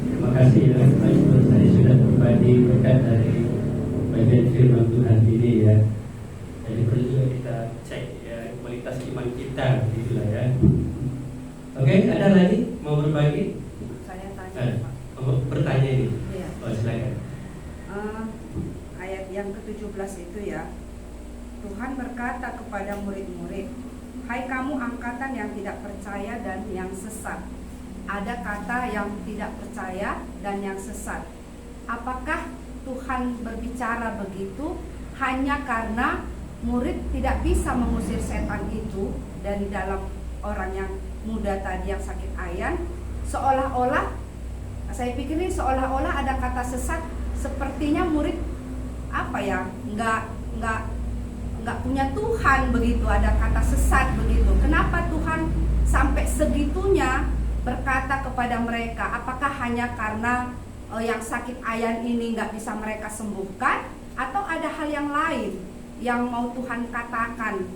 Terima kasih ya, Pak. Tadi sudah berbagi berkat dari bagian firman Tuhan ini ya. Jadi perlu juga kita cek ya kualitas iman kita, gitulah ya. Oke, ada lagi mau berbagi? Saya tanya, Pak. Bertanya ini. Iya. Oh, silakan. Ayat yang ke-17 itu ya, Tuhan berkata kepada murid-murid, hai kamu angkatan yang tidak percaya dan yang sesat. Ada kata yang tidak percaya dan yang sesat. Apakah Tuhan berbicara begitu hanya karena murid tidak bisa mengusir setan itu dari dalam orang yang muda tadi yang sakit ayan? Seolah-olah, saya pikir ini seolah-olah ada kata sesat, sepertinya murid nggak punya Tuhan begitu, ada kata sesat begitu. Kenapa Tuhan sampai segitunya berkata kepada mereka? Apakah hanya karena yang sakit ayan ini nggak bisa mereka sembuhkan, atau ada hal yang lain yang mau Tuhan katakan?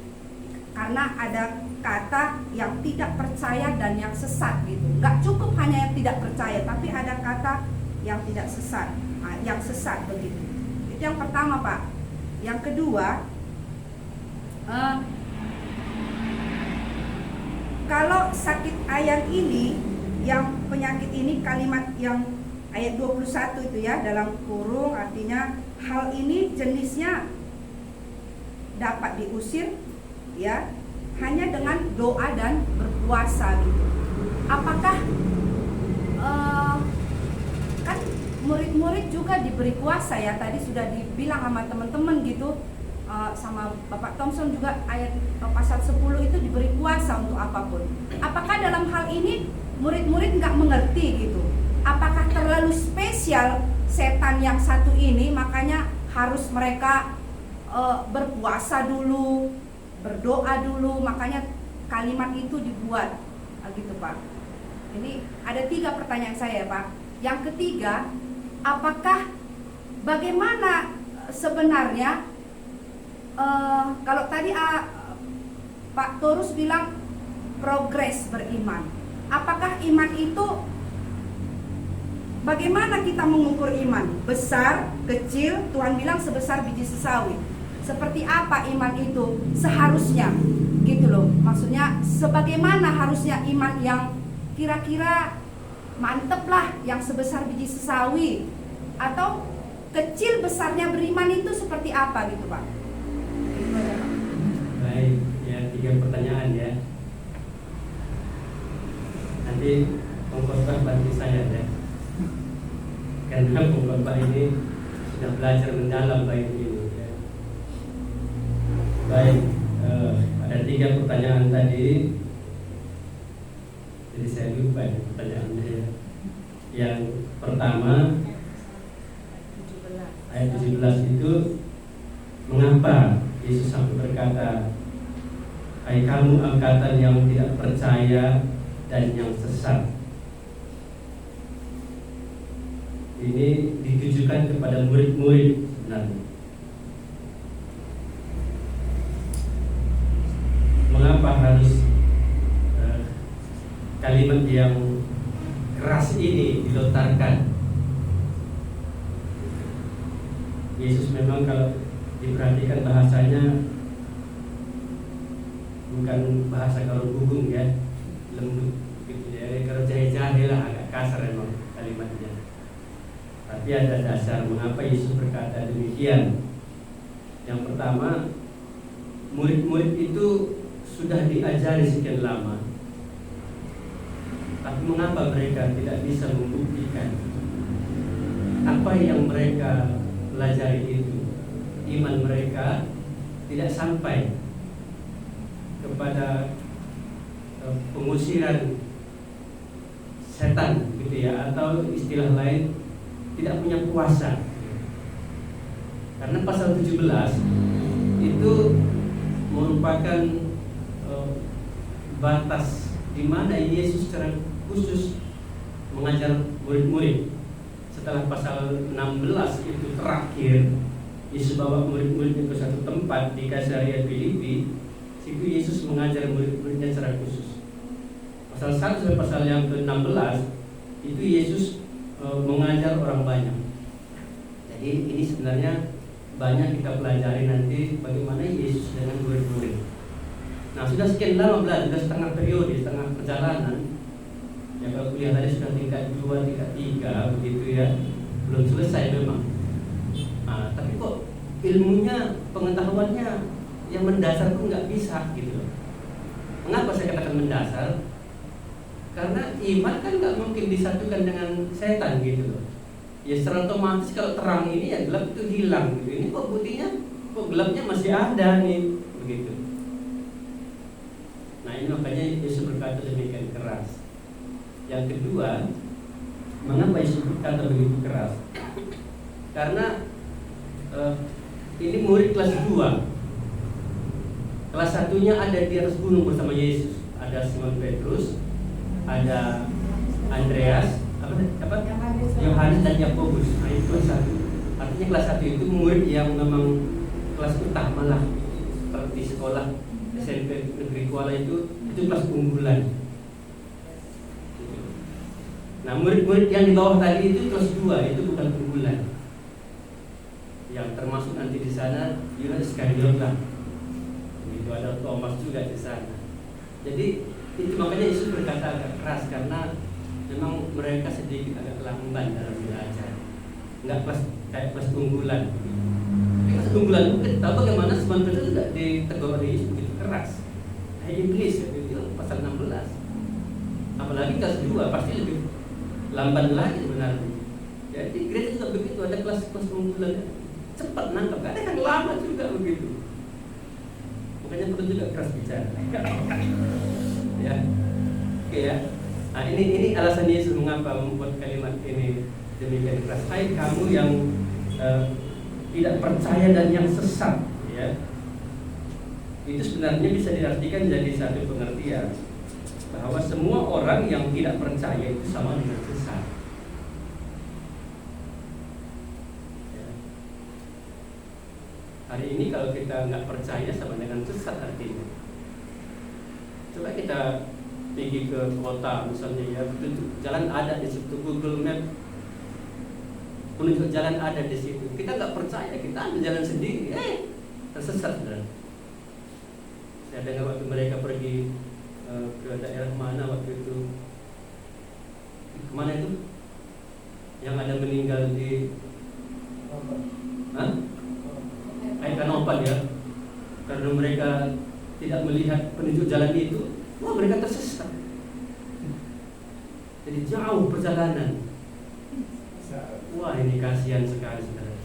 Karena ada kata yang tidak percaya dan yang sesat gitu. Nggak cukup hanya yang tidak percaya, tapi ada kata yang tidak sesat, yang sesat begitu. Itu yang pertama, Pak. Yang kedua, kalau sakit ayan ini, yang penyakit ini, kalimat yang ayat 21 itu ya, dalam kurung, artinya hal ini jenisnya dapat diusir ya hanya dengan doa dan berpuasa gitu. Apakah kan murid-murid juga diberi kuasa ya, tadi sudah dibilang sama teman-teman gitu, sama Bapak Thompson juga, ayat pasal 10 itu diberi kuasa untuk apapun. Apakah dalam hal ini murid-murid nggak mengerti gitu? Apakah terlalu spesial setan yang satu ini, makanya harus mereka berpuasa dulu, berdoa dulu, makanya kalimat itu dibuat gitu, Pak. Ini ada 3 pertanyaan saya, Pak. Yang ketiga, apakah bagaimana sebenarnya kalau tadi Pak Torus bilang progres beriman, apakah iman itu, bagaimana kita mengukur iman? Besar, kecil, Tuhan bilang sebesar biji sesawi. Seperti apa iman itu seharusnya gitu loh. Maksudnya sebagaimana harusnya iman yang kira-kira mantep lah, yang sebesar biji sesawi, atau kecil besarnya beriman itu seperti apa gitu Pak? Itu aja, Pak. Baik, ya 3 pertanyaan ya. Nanti pengkhotbah bantu saya ya. Karena pengkhotbah ini sudah belajar mendalam baik ini ya. Baik, ada 3 pertanyaan tadi. Jadi saya lupa ya pertanyaannya ya. Yang pertama ayat 17 itu, mengapa Yesus sampai berkata, hai kamu angkatan yang tidak percaya dan yang sesat. Ini ditujukan kepada murid-murid sebenarnya. Mengapa harus kalimat yang keras ini dilontarkan? Yesus memang kalau diperhatikan bahasanya bukan bahasa kalau gugung ya, lembut gitu ya. Kalau jahe-jahe lah, agak kasar memang kalimatnya. Tapi ada dasar mengapa Yesus berkata demikian. Yang pertama, murid-murid itu sudah diajari sekian lama, tapi mengapa mereka tidak bisa membuktikan apa yang mereka pelajari itu? Iman mereka tidak sampai kepada pengusiran setan gitu ya, atau istilah lain tidak punya kuasa. Karena pasal 17 itu merupakan batas di mana Yesus secara khusus mengajar murid-murid. Setelah pasal 16 itu terakhir, Yesus bawa murid-muridnya ke satu tempat di Kaisarea Filipi. Situ Yesus mengajar murid-muridnya secara khusus. Pasal 1 sampai pasal yang ke-16 itu Yesus mengajar orang banyak. Jadi ini sebenarnya banyak kita pelajari nanti bagaimana Yesus dengan murid-murid. Nah, sudah sekian lama belajar, sudah setengah periode, setengah perjalanan. Ya, kalau kuliah tadi sudah tingkat 2, tingkat 3 begitu ya, belum selesai memang. Nah, tapi kok ilmunya, pengetahuannya yang mendasar pun nggak bisa gitu loh. Mengapa saya katakan mendasar? Karena iman kan nggak mungkin disatukan dengan setan gitu loh. Ya secara otomatis kalau terang ini ya gelap itu hilang gitu. Ini kok buktinya kok gelapnya masih ada nih begitu. Nah, ini makanya Yesus berkata demikian keras. Yang kedua, mengapa Yesus berkata begitu keras? Karena ini murid kelas 2. Kelas 1-nya ada di atas gunung bersama Yesus. Ada Simon Petrus, ada Andreas, Yohanes dan Yakobus. Nah, itu kelas 1. Artinya kelas 1 itu murid yang memang kelas utama lah. Seperti sekolah SMP Negeri Kuala itu kelas unggulan. Nah, murid-murid yang di bawah tadi itu kelas 2, itu bukan unggulan. Yang termasuk nanti di sana Yudas Iskariot lah. Itu ada Thomas juga di sana. Jadi itu makanya Yesus berkata agak keras karena memang mereka sedikit agak lamban dalam belajar. Enggak kayak kelas unggulan. Kelas unggulan itu tahu bagaimana Simon Petrus tidak ditegur oleh Yesus begitu keras. Iblis itu pasal 16. Apalagi kelas 2 pasti lebih lamban lagi sebenarnya. Jadi gereja juga begitu, ada kelas-kelas unggulan cepat nangkap, ada yang lama juga begitu. Makanya perlu juga keras bicara. Ya, oke ya. Nah, ini alasan Yesus mengapa membuat kalimat ini demikian keras. Hai kamu yang tidak percaya dan yang sesat, ya. Itu sebenarnya bisa diartikan jadi satu pengertian bahwa semua orang yang tidak percaya itu sama dengan sesat. Ya. Hari ini kalau kita nggak percaya sama dengan sesat artinya. Coba kita pergi ke kota misalnya ya, jalan ada di situ, Google Map menunjuk jalan ada di situ. Kita nggak percaya, kita ambil jalan sendiri, tersesat. Saya dengar waktu mereka pergi ke daerah mana waktu itu, kemana itu yang ada meninggal di Air Kanopan ya, karena mereka tidak melihat penunjuk jalan itu, wah mereka tersesat. Jadi jauh perjalanan. Wah ini kasihan sekali saudara.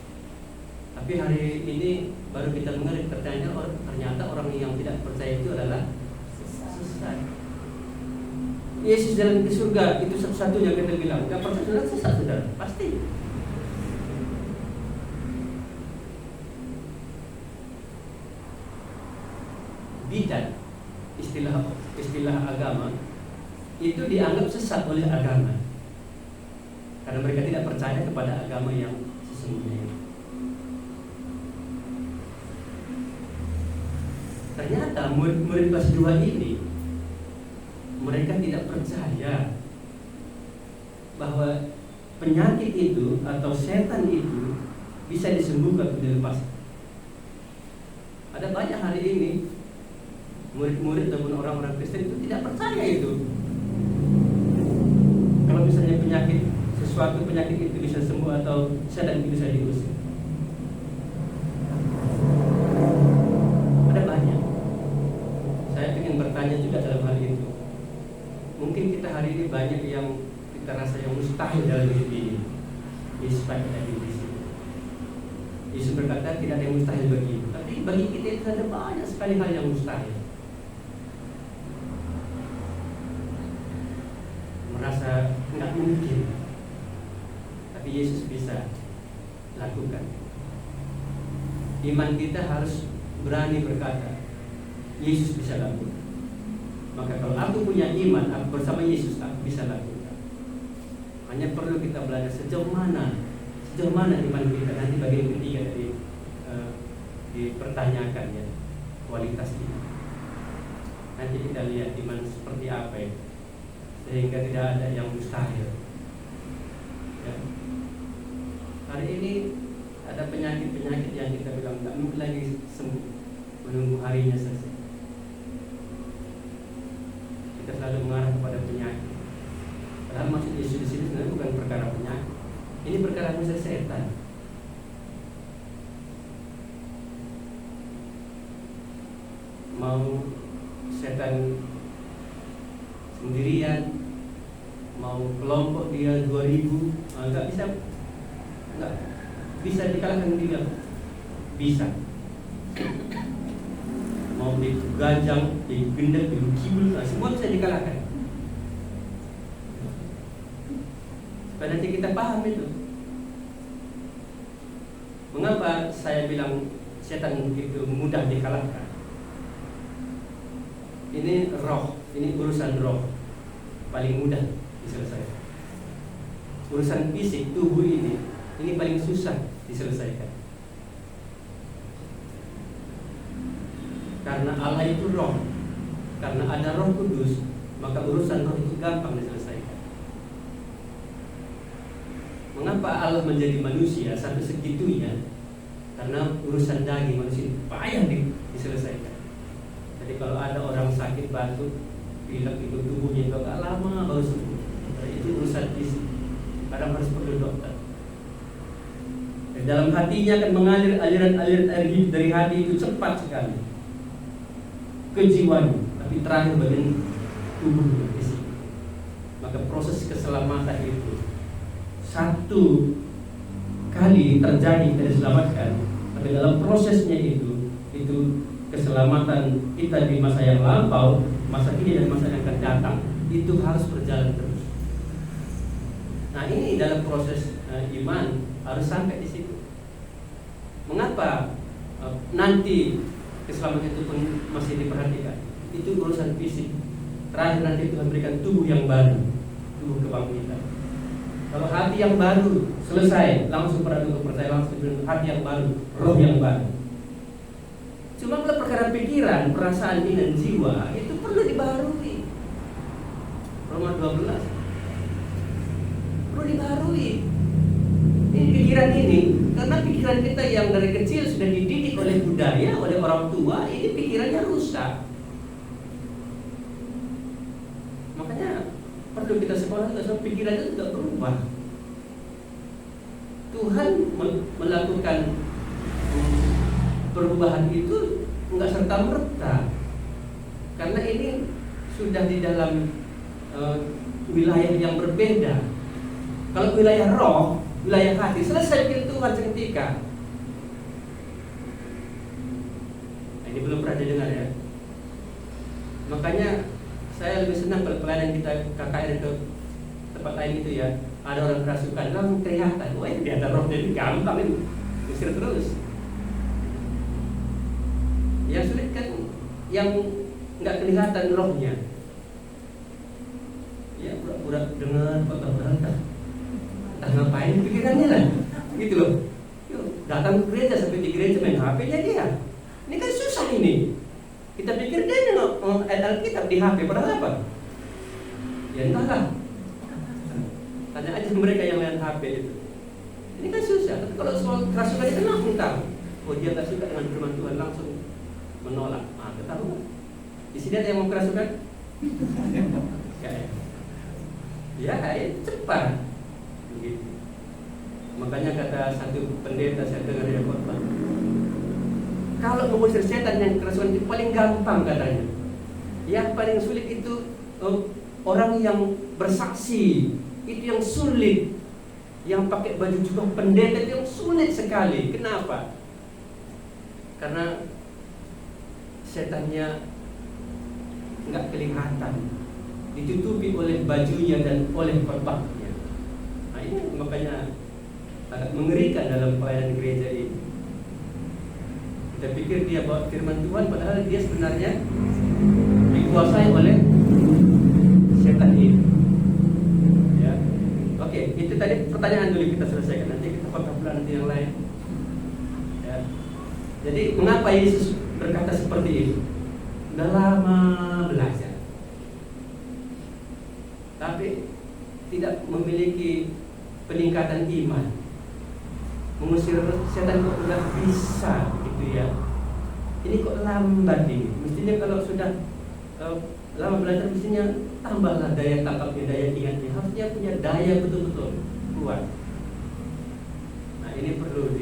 Tapi hari ini baru kita mengerti ternyata orang yang tidak percaya itu adalah sesat. Yesus jalan ke surga itu satu-satunya kita bilang. Gak percaya saudara sesat saudara, pasti. Bidat, istilah agama itu dianggap sesat oleh agama karena mereka tidak percaya kepada agama yang sesungguhnya. Ternyata murid kelas 2 ini mereka tidak percaya bahwa penyakit itu atau setan itu bisa disembuhkan atau dilepas. Ada banyak hari ini murid-murid ataupun orang-orang Kristen itu tidak percaya itu. Kalau misalnya sesuatu penyakit itu bisa sembuh atau setan itu bisa diusir. Ada banyak. Saya ingin bertanya juga dalam hal itu. Mungkin kita hari ini banyak yang kita rasa yang mustahil dalam hidup ini. Yesus ada di sini. Yesus berkata tidak ada yang mustahil bagi. Tapi bagi kita itu ada banyak sekali hal yang mustahil. Merasa nggak mungkin, tapi Yesus bisa lakukan. Iman kita harus berani berkata, Yesus bisa lakukan. Maka kalau aku punya iman, aku bersama Yesus, aku bisa lakukan. Hanya perlu kita belajar sejauh mana iman kita. Nanti bagian ketiga dari dipertanyakan ya kualitas iman. Nanti kita lihat iman seperti apa ya. Sehingga tidak ada yang mustahil ya. Hari ini ada penyakit-penyakit yang kita bilang tidak mungkin lagi sembuh, menunggu harinya selesai. Kita selalu mengarah kepada penyakit. Padahal maksud Yesus di sini sebenarnya bukan perkara penyakit. Ini perkara musuh setan. Mau setan sendirian, mau kelompok dia 2000, nggak bisa dikalahkan dia. Bisa. Mau digajang, digendak, dikibul, semua bisa dikalahkan. Supaya nanti kita paham itu. Mengapa saya bilang setan begitu mudah dikalahkan? Ini roh, ini urusan roh paling mudah diselesaikan. Urusan fisik tubuh ini paling susah diselesaikan. Karena Allah itu roh, karena ada Roh Kudus, maka urusan roh itu gampang diselesaikan. Mengapa Allah menjadi manusia sampai segitunya? Karena urusan daging manusia payah diselesaikan. Jadi kalau ada orang sakit batuk, pilek itu tubuhnya itu agak lama baru sembuh. Itu urusan fisik. Kadang harus perlu dokter. Dan dalam hatinya akan mengalir aliran-aliran air hidup dari hati itu cepat sekali ke jiwanya, tapi terakhir bagian tubuh fisik. Maka proses keselamatan itu satu kali terjadi kita diselamatkan, tapi dalam prosesnya itu keselamatan kita di masa yang lampau, masa kini dan masa yang akan datang itu harus berjalan terus. Nah ini dalam proses iman harus sampai di situ. Mengapa nanti keselamatan itu pun masih diperhatikan? Itu urusan fisik. Terakhir nanti Tuhan berikan tubuh yang baru, tubuh kebangkitan. Kalau hati yang baru selesai, langsung pada untuk percaya, langsung dengan hati yang baru, roh yang baru. Cuma kalau perkara pikiran, perasaan ini dan jiwa itu perlu dibaharui. Roma 12 perlu dibaharui. Ini pikiran ini, karena pikiran kita yang dari kecil sudah dididik oleh budaya, oleh orang tua, ini pikirannya rusak. pikiran itu tidak berubah. Tuhan melakukan perubahan itu enggak serta-merta, karena ini sudah di dalam wilayah yang berbeda. Kalau wilayah roh, wilayah hati, selesai bikin Tuhan seketika. Nah, ini belum pernah didengar ya. Makanya saya lebih senang kalau pelayanan kita KKR ke tempat lain itu ya, ada orang kerasukan, langsung kelihatan, wah ini ada roh, jadi gampang ini, usir terus. Yang sulit kan yang nggak kelihatan rohnya. Ya pura-pura dengar potong-potong, entah ngapain pikirannya lah, gitu loh. Yuk, datang ke gereja, sampai di gereja main HP-nya dia. Ini kan susah ini. Kita pikir dia nengok Alkitab di HP, padahal apa? Ya entahlah. Tanya aja mereka yang lihat HP itu. Ini kan susah. Tapi kalau soal kerasukan itu langsung tahu. Oh dia nggak suka dengan firman Tuhan, langsung menolak. Ah, ketahuan. Di sini ada yang mau kerasukan? Kayak. Ya, cepat. Begitu. Makanya kata satu pendeta saya dengar dia khotbah, kalau mengusir setan yang kerasukan itu paling gampang katanya. Yang paling sulit itu orang yang bersaksi, itu yang sulit. Yang pakai baju jubah pendeta itu yang sulit sekali. Kenapa? Karena setannya nggak kelihatan, ditutupi oleh bajunya dan oleh khotbahnya. Nah ini makanya agak mengerikan dalam pelayanan gereja ini. Kita pikir dia bawa firman Tuhan, padahal dia sebenarnya dikuasai oleh setan ini. Ya, oke, itu tadi pertanyaan dulu kita selesaikan. Nanti kita khotbah nanti yang lain. Ya. Jadi mengapa Yesus berkata seperti itu? Sudah lama belajar, tapi tidak memiliki peningkatan iman. Mengusir setan kok udah bisa gitu ya. Ini kok lambat ini. Mestinya kalau sudah lama belajar, mestinya tambahlah daya tangkapnya, daya ingatnya. Harusnya punya daya betul-betul kuat. Nah ini perlu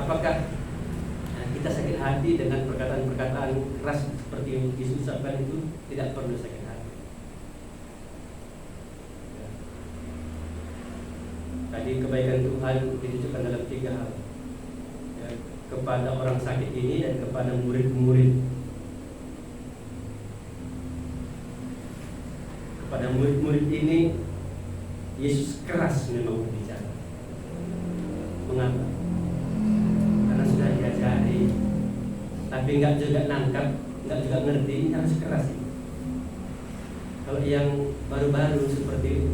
apakah kita sakit hati dengan perkataan-perkataan keras seperti yang Yesus ucapkan itu? Tidak perlu sakit hati. Ya. Tadi kebaikan Tuhan ditunjukkan dalam 3 hal, ya, kepada orang sakit ini dan kepada murid-murid. Kepada murid-murid ini Yesus keras memang berbicara. Mengapa? Karena sudah diajari, tapi nggak juga nangkap, nggak juga ngerti, ini harus keras. Kalau yang baru-baru seperti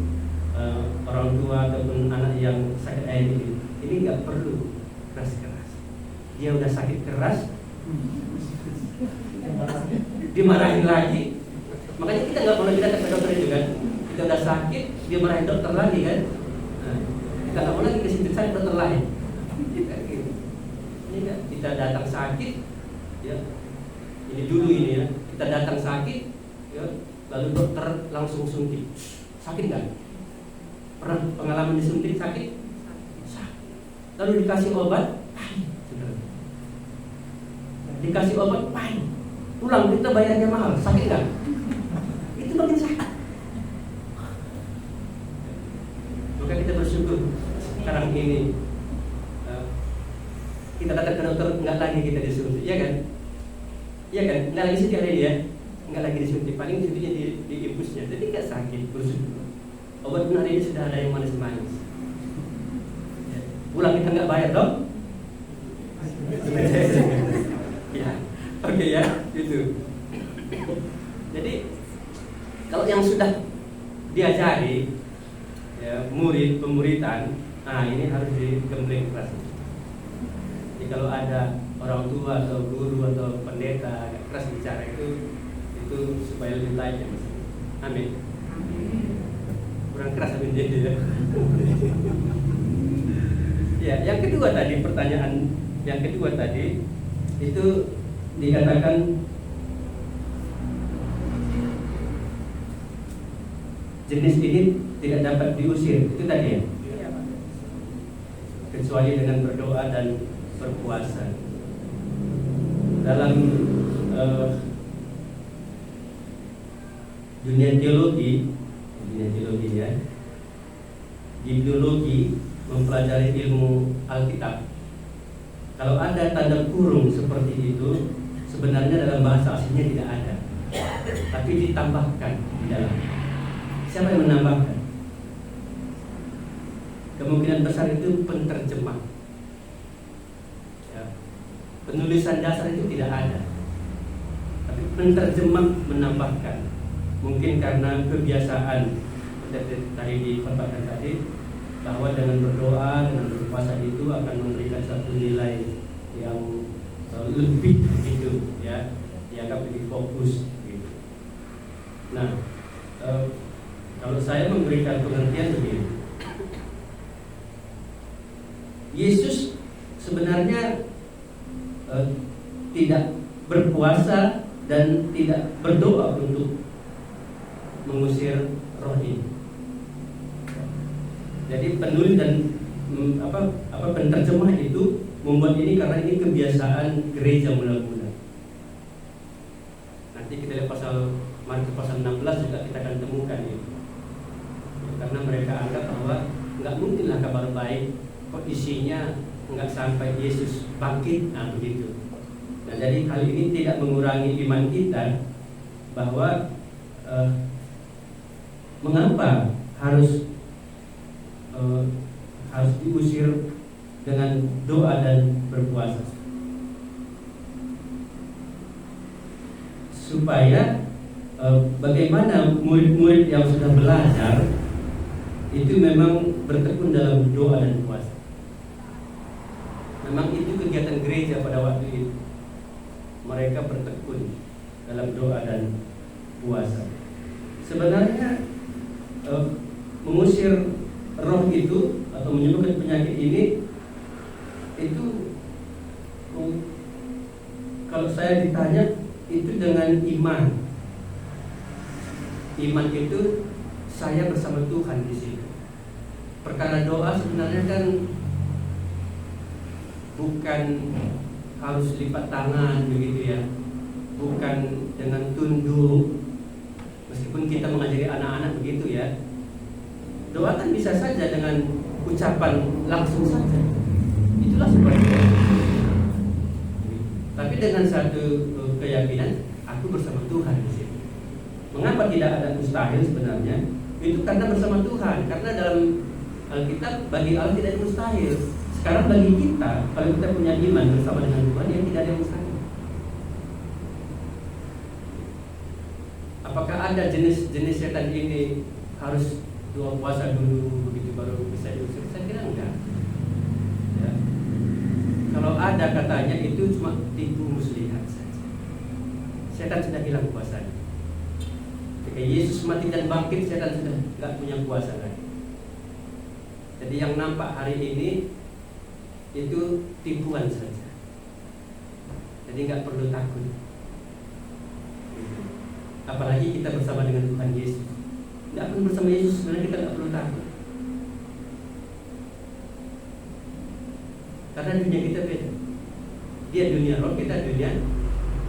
orang tua ataupun anak yang sakit air ini nggak perlu keras-keras. Dia udah sakit keras, dimarahin lagi. Makanya kita nggak boleh datang ke dokter juga. Kita udah sakit, dia marahin dokter lagi kan? Nah, kita nggak boleh lagi ke situ cari dokter lain. Ini kan kita datang sakit, ya. Ini dulu ini ya. Kita datang sakit, ya. Lalu dokter langsung suntik. Sakit nggak? Pernah pengalaman disuntik sakit? Sakit. Lalu dikasih obat, pahit. Dikasih obat, pahit. Pulang kita bayarnya mahal, sakit nggak? Itu makin sakit. Maka kita bersyukur sekarang ini kita datang ke dokter, nggak lagi kita disuntik, ya kan? Iya kan? Nggak lagi suntik hari ini ya, nggak lagi disuntik, paling suntiknya di infusnya, jadi nggak sakit. Bersyukur. Obat pun hari ini sudah ada yang manis-manis. Ya. Pulang kita nggak bayar dong? Ya, oke ya, itu. Jadi kalau yang sudah diajari, ya, murid pemuritan, nah ini harus digembleng keras. Jadi kalau ada orang tua atau guru atau pendeta agak keras bicara itu supaya lebih baik ya, amin. Kurang keras amin jadi ya. Ya, yang kedua tadi pertanyaan yang kedua tadi itu dikatakan jenis ini tidak dapat diusir, itu tadi ya. Kecuali dengan berdoa dan berpuasa. Dalam dunia teologi ya, bibliologi mempelajari ilmu Alkitab. Kalau ada tanda kurung seperti itu, sebenarnya dalam bahasa aslinya tidak ada, tapi ditambahkan di dalam. Siapa yang menambahkan? Kemungkinan besar itu penterjemah. Ya. Penulisan dasar itu tidak ada, tapi penterjemah menambahkan. Mungkin karena kebiasaan tadi dikatakan tadi, bahwa dengan berdoa, dengan berpuasa itu akan memberikan satu nilai yang lebih gitu ya, dianggap lebih fokus gitu. Nah, kalau saya memberikan pengertian begini, Yesus sebenarnya tidak berpuasa dan tidak berdoa untuk mengusir roh ini. Jadi penulis dan penterjemah itu membuat ini karena ini kebiasaan gereja mula-mula. Nanti kita lihat Markus pasal 16 juga kita akan temukan itu. Ya, karena mereka anggap bahwa nggak mungkinlah kabar baik kok isinya nggak sampai Yesus bangkit, nah begitu. Nah, jadi hal ini tidak mengurangi iman kita bahwa mengapa harus diusir dengan doa dan berpuasa, supaya bagaimana murid-murid yang sudah belajar itu memang bertekun dalam doa dan puasa. Memang itu kegiatan gereja pada waktu itu, mereka bertekun dalam doa dan puasa. Sebenarnya mengusir roh itu atau menyembuhkan penyakit ini itu, kalau saya ditanya, itu dengan iman. Iman itu saya bersama Tuhan di sini. Perkara doa sebenarnya kan bukan harus lipat tangan begitu ya, bukan dengan tunduk. Meskipun kita mengajari anak-anak begitu ya, doa kan bisa saja dengan ucapan langsung saja. Itulah seperti itu. Tapi dengan satu keyakinan, aku bersama Tuhan di sini. Mengapa tidak ada mustahil sebenarnya? Itu karena bersama Tuhan. Karena dalam Alkitab, bagi Allah tidak ada mustahil. Sekarang bagi kita, kalau kita punya iman bersama dengan Tuhan, ya tidak ada mustahil. Apakah ada jenis-jenis setan ini harus doa puasa dulu begitu baru bisa diusir? Saya kira enggak. Ya. Kalau ada katanya itu cuma tipu muslihat saja. Setan sudah hilang kuasanya. Ketika Yesus mati dan bangkit, setan sudah enggak punya kuasa lagi. Jadi yang nampak hari ini itu tipuan saja. Jadi enggak perlu takut. Apalagi kita bersama dengan Tuhan Yesus. Tidak pun bersama Yesus sebenarnya kita tidak perlu takut. Karena dunia kita beda. Dia dunia roh, kita dunia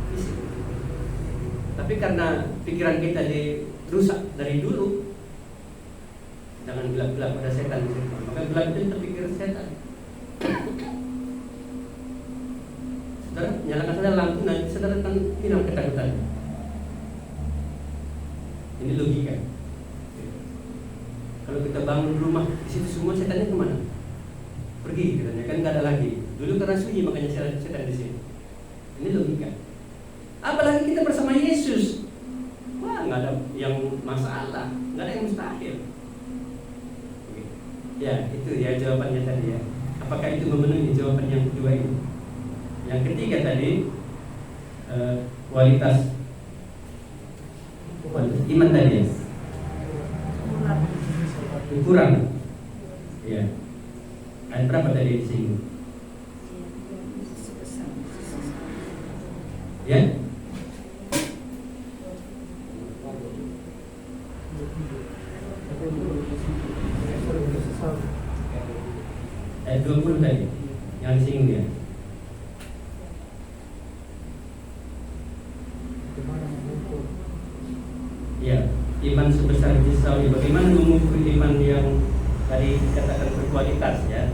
fisik. Tapi karena pikiran kita dirusak dari dulu, jangan gelap-gelap pada setan. Maka gelap itu terpikir setan. Saudara, nyalakan saja lampu, nanti saudara akan hilang ketakutan. Ini logika. Kalau kita bangun rumah, di situ semua setannya kemana? Pergi katanya, kan nggak ada lagi. Dulu karena sunyi makanya setan di sini. Ini logika. Apalagi kita bersama Yesus, wah nggak ada yang masalah, nggak ada yang mustahil. Oke. Ya itu ya jawabannya tadi ya. Apakah itu memenuhi jawaban yang kedua ini? Yang ketiga tadi kualitas iman tadi ya. Kurang. Ya. Ayat berapa tadi disinggung? Ya. ayat 20 tadi yang disinggung ya. Ya, iman sebesar biji sawi. Bagaimana mengukur iman yang tadi dikatakan berkualitas ya?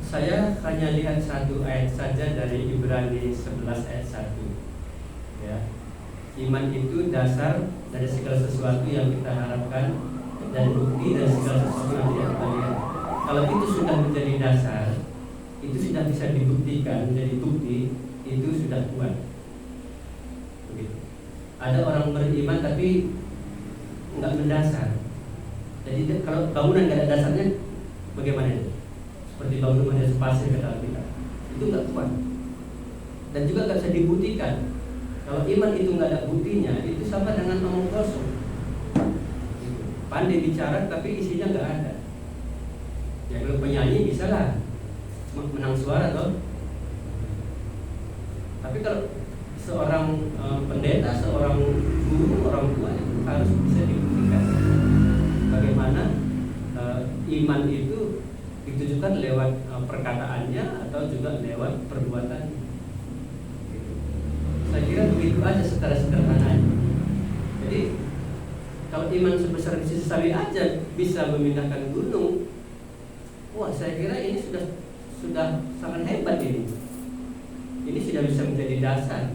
Saya hanya lihat satu ayat saja dari Ibrani 11 ayat 1 ya. Iman itu dasar dari segala sesuatu yang kita harapkan dan bukti dari segala sesuatu yang tidak kita lihat. Kalau itu sudah menjadi dasar, itu sudah bisa dibuktikan menjadi bukti, itu sudah kuat. Begitu. Ada orang beriman tapi nggak mendasar. Jadi kalau bangunan nggak ada dasarnya, bagaimana itu? Seperti bangunan dari pasir kata kita, itu nggak kuat dan juga nggak bisa dibuktikan. Kalau iman itu nggak ada buktinya, itu sama dengan omong kosong. Pandai bicara tapi isinya nggak ada. Ya kalau penyanyi bisa lah menang suara toh. Tapi kalau seorang pendeta, seorang guru, orang tua itu harus bisa dibuktikan. Bagaimana iman itu ditujukan lewat perkataannya atau juga lewat perbuatannya. Saya kira begitu aja secara sederhana. Jadi kalau iman sebesar biji sawi aja bisa memindahkan gunung, wah saya kira ini sudah sangat hebat ini. Ini sudah bisa menjadi dasar.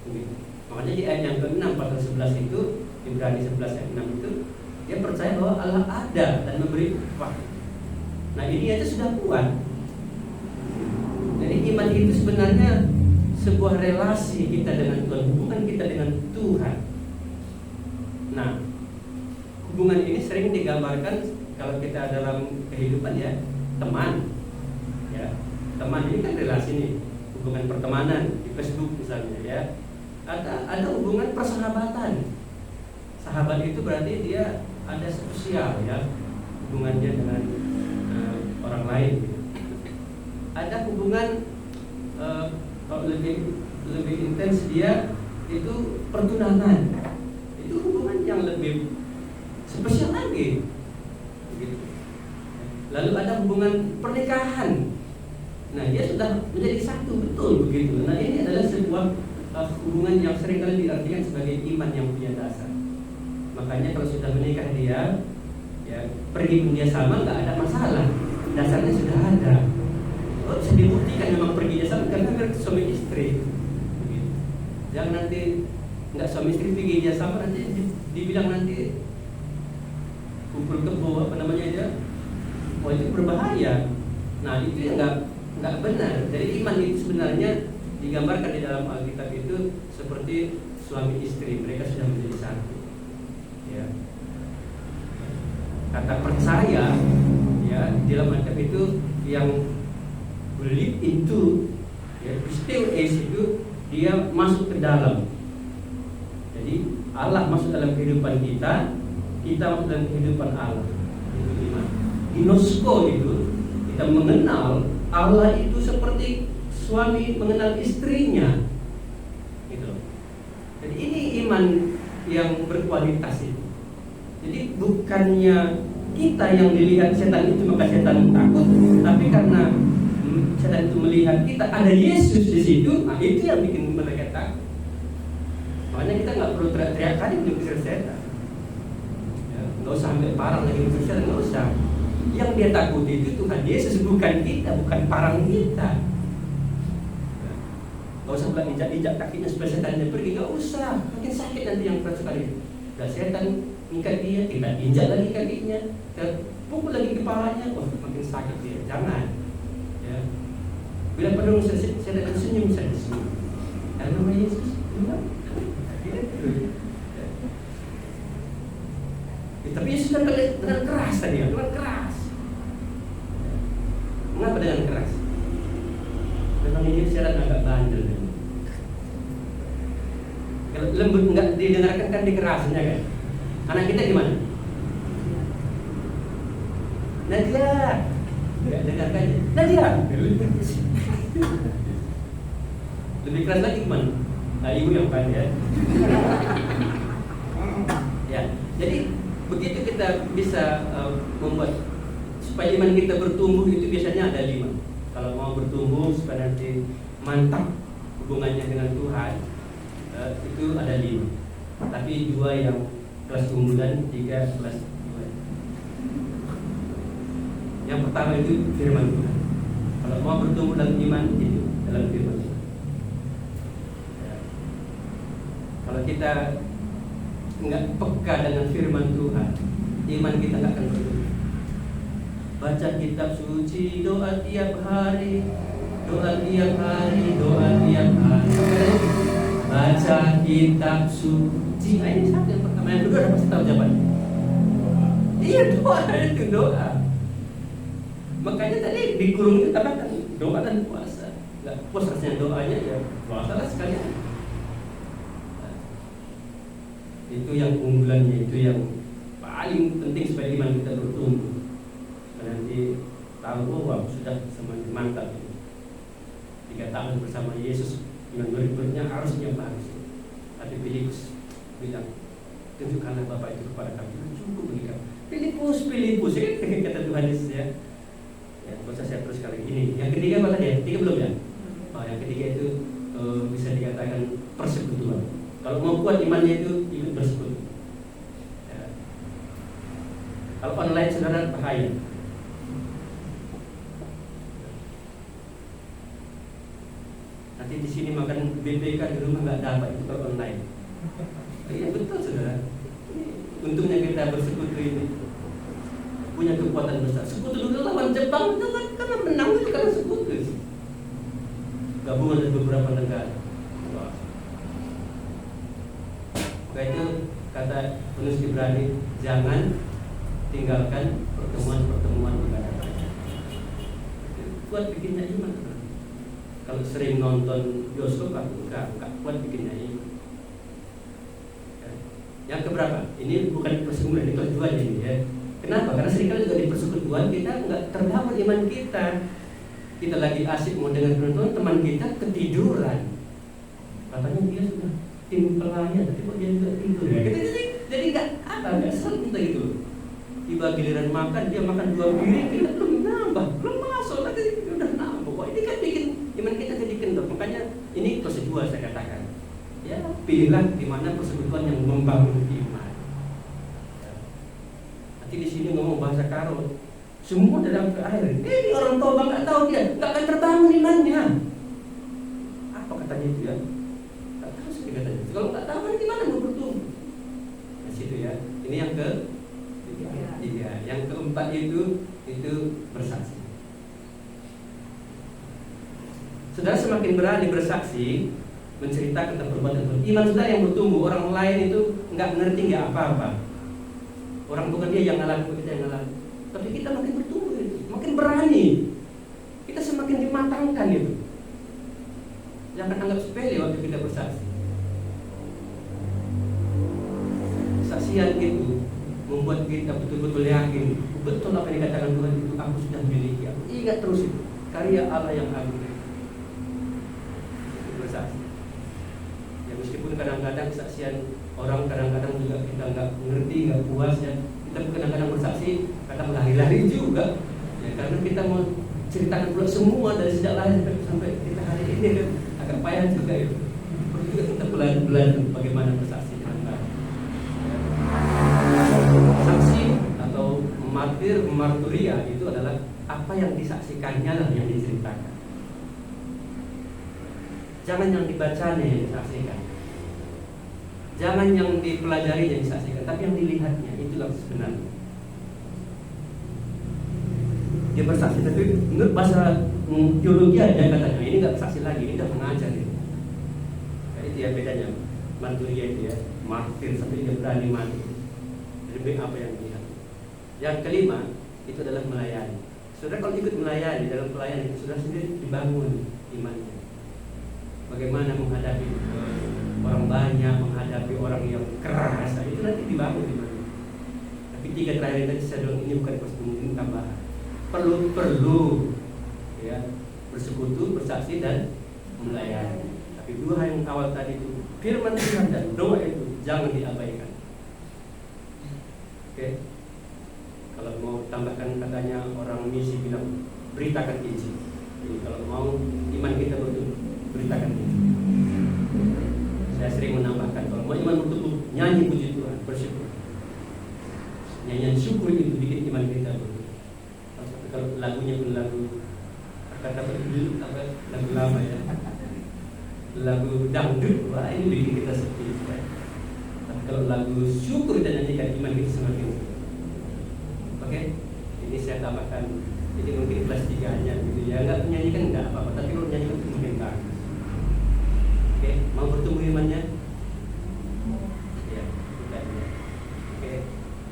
Begitu. Makanya di ayat yang ke-6 pasal 11 itu, Ibrani 11 ayat 6 itu, dia percaya bahwa Allah ada dan memberi upah. Nah ini aja sudah kuat. Jadi iman itu sebenarnya sebuah relasi kita dengan Tuhan, hubungan kita dengan Tuhan. Nah, hubungan ini sering digambarkan kalau kita dalam kehidupan ya, teman. Ya, teman ini kan relasi nih, hubungan pertemanan di Facebook misalnya ya. Ada hubungan persahabatan. Sahabat itu berarti dia ada spesial ya, hubungannya dengan orang lain. Ada hubungan kalau lebih intens dia itu pertunangan. Itu hubungan yang lebih spesial lagi. Begitu. Lalu ada hubungan pernikahan. Nah, dia sudah menjadi satu betul begitu. Nah, ini adalah sebuah hubungan yang seringkali diartikan sebagai iman yang punya dasar. Makanya kalau sudah menikah dia, ya pergi pun dia sama nggak ada masalah. Dasarnya sudah ada. Oh, bisa dibuktikan memang perginya sama karena suami istri. Begitu. Jangan nanti nggak suami istri perginya sama nanti dibilang nanti kumpul kebo apa namanya aja. Oh itu berbahaya. Nah itu yang nggak benar. Jadi iman itu sebenarnya digambarkan di dalam Alkitab itu seperti suami istri, mereka sudah menjadi satu. Ya. Kata percaya ya di dalam Alkitab itu yang believe into ya pisteo itu dia masuk ke dalam. Jadi Allah masuk dalam kehidupan kita masuk dalam kehidupan Allah. Itu iman. Gnosko itu kita mengenal Allah itu seperti suami mengenal istrinya. Gitu. Jadi ini iman yang berkualitas itu. Jadi bukannya kita yang dilihat setan itu maka setan takut, tapi karena setan itu melihat kita ada Yesus di situ, nah itu yang bikin mereka takut. Makanya kita nggak perlu teriak-teriak kali untuk usir setan. Ya, nggak usah sampai parang lagi usir setan, nggak usah. Yang dia takut itu Tuhan Yesus, bukan kita, bukan parang kita. Ya, nggak usah bilang injak-injak kakinya supaya setannya pergi, nggak usah. Makin sakit nanti yang berat sekali. Udah setan ikat dia, kita injak lagi kakinya, kita pukul lagi kepalanya, makin sakit dia. Jangan. Ya. Bila perlu saya akan senyum saja senyum. Karena nama Yesus. Tapi Yesus kan dengan keras tadi, dengan keras. Mengapa dengan keras? Memang ini syarat agak bandel. Kalau lembut enggak didengarkan kan dikerasnya kan. Anak kita gimana? Nadia, enggak dengarkan. Nadia. Lebih keras lagi gimana? Nah, ibu yang pandai ya. Ya, jadi begitu kita bisa membuat supaya iman kita bertumbuh, itu biasanya ada 5. Kalau mau bertumbuh supaya nanti mantap hubungannya dengan Tuhan, itu ada 5. Tapi 2 yang kelas unggulan, 3 kelas 2. Yang pertama itu firman Tuhan. Kalau mau bertumbuh dalam iman, itu dalam firman Tuhan. Ya. Kalau kita nggak peka dengan firman Tuhan, iman kita nggak akan bertumbuh. Baca kitab suci, doa tiap hari, doa tiap hari, doa tiap hari. Baca kitab suci. Nah, ini satu yang pertama. Yang kedua pasti tahu jawabannya. Iya, doa itu doa. Makanya tadi di kurung itu katakan doa dan puasa. Nggak puas rasanya doanya, ya puasa lah sekalian. Nah, itu yang unggulannya, itu yang paling penting supaya iman kita bertumbuh. Nanti tahu, oh, wow, sudah semakin mantap ini. 3 tahun bersama Yesus, iman berikutnya harusnya bagus. Tapi Filipus bilang, tunjukkanlah Bapa itu kepada kami. Cukup bagi kami. Filipus, ya, kata Tuhan Yesus, ya. Ya, bisa saya terus kali ini. Yang ketiga apa tadi ya? 3 belum ya? Oh, yang ketiga itu bisa dikatakan persekutuan. Kalau mau kuat imannya itu ikut bersekutu. Ya. Kalau online saudara bahaya. Nanti di sini makan BPK di rumah nggak dapat, itu kalau online. Iya betul saudara. Untungnya kita bersekutu ini punya kekuatan besar. Sekutu dulu lawan Jepang itu kan karena menang itu karena sekutu. Gabungan dari beberapa negara. Maka itu kata penulis Ibrani, jangan tinggalkan pertemuan-pertemuan ibadah. Kuat bikinnya iman. Kalau sering nonton bioskop aku enggak kuat bikinnya iman. Yang keberapa? Ini bukan persekutuan, ini kelas 2 ini ya. Kenapa? Karena seringkali juga di persekutuan kita nggak terbangun iman kita. Kita lagi asik mau dengar firman, teman kita ketiduran. Katanya dia sudah tim pelayan, tapi kok dia juga tidur ya? Kita jadi nggak seru kita gitu. Tiba giliran makan, dia makan 2 piring, kita belum nambah, belum masuk lagi udah nambah. Wah, ini kan bikin iman kita jadi kendor. Makanya ini kelas 2 saya katakan. Ya, pilihlah di mana persekutuan yang membangun iman. Ya. Nanti di sini ngomong bahasa karo, semua dalam air. Ini orang tua nggak tahu dia, nggak akan terbangun imannya. Apa katanya itu ya? Nggak tahu sih katanya. Kalau nggak tahu kan gimana mau bertumbuh? Nah situ ya. Ini yang ketiga. Yang keempat itu bersaksi. Saudara semakin berani bersaksi, menceritakan tentang perbuatan Tuhan. Iman saudara yang bertumbuh, orang lain itu nggak mengerti nggak apa-apa. Orang bukan dia yang ngalamin, kita yang ngalamin. Tapi kita makin bertumbuh, makin berani. Kita semakin dimatangkan itu. Jangan anggap sepele waktu kita bersaksi. Saksian itu membuat kita betul-betul yakin, betul apa yang dikatakan Tuhan itu aku sudah miliki. Aku ingat terus itu karya Allah yang agung. Itu bersaksi. Ya meskipun kadang-kadang kesaksian orang kadang-kadang juga kita nggak mengerti, nggak puas ya. Kita kadang-kadang bersaksi, kadang lari-lari juga. Ya karena kita mau ceritakan pula semua dari sejak lahir sampai kita hari ini kan agak payah juga itu. Perlu juga kita belajar bagaimana bersaksi dengan baik. Saksi atau marturia itu adalah apa yang disaksikannya lah yang diceritakan. Jangan yang dibacanya yang disaksikan. Jangan yang dipelajari yang disaksikan, tapi yang dilihatnya itulah sebenarnya. Dia bersaksi, tapi menurut bahasa teologi aja katanya ini nggak bersaksi lagi, ini udah mengajar itu. Jadi itu ya bedanya marturia itu ya, martir sampai dia berani mati demi apa yang dilihat. Yang kelima itu adalah melayani. Saudara kalau ikut melayani dalam pelayanan itu sudah sendiri dibangun imannya. Bagaimana menghadapi orang banyak, menghadapi orang yang keras, itu nanti dibangun imannya. Tapi 3 terakhir tadi saya bilang ini bukan persetujuan tambahan. Perlu ya bersekutu, bersaksi dan melayani. Tapi 2 hal yang awal tadi itu firman Tuhan dan doa itu jangan diabaikan. Oke. Kalau mau tambahkan katanya orang misi bilang beritakan Injil. Jadi kalau mau iman kita betul, beritakan Injil. Saya sering menambahkan kalau mau iman betul, nyanyi puji Tuhan, bersyukur. Nyanyian syukur itu bikin iman kita betul. Kalau lagunya pun lagu kata dulu apa lagu lama ya, lagu dangdut, wah ini bikin kita seperti itu. Tapi kalau lagu syukur dan nyanyikan, iman kita semakin. Oke, ini saya tambahkan. Jadi mungkin kelas 3-nya gitu ya, nggak menyanyikan nggak apa-apa, tapi kalau menyanyikan itu mungkin bagus. Oke, mau bertumbuh imannya? Ya, bukan ya. Oke,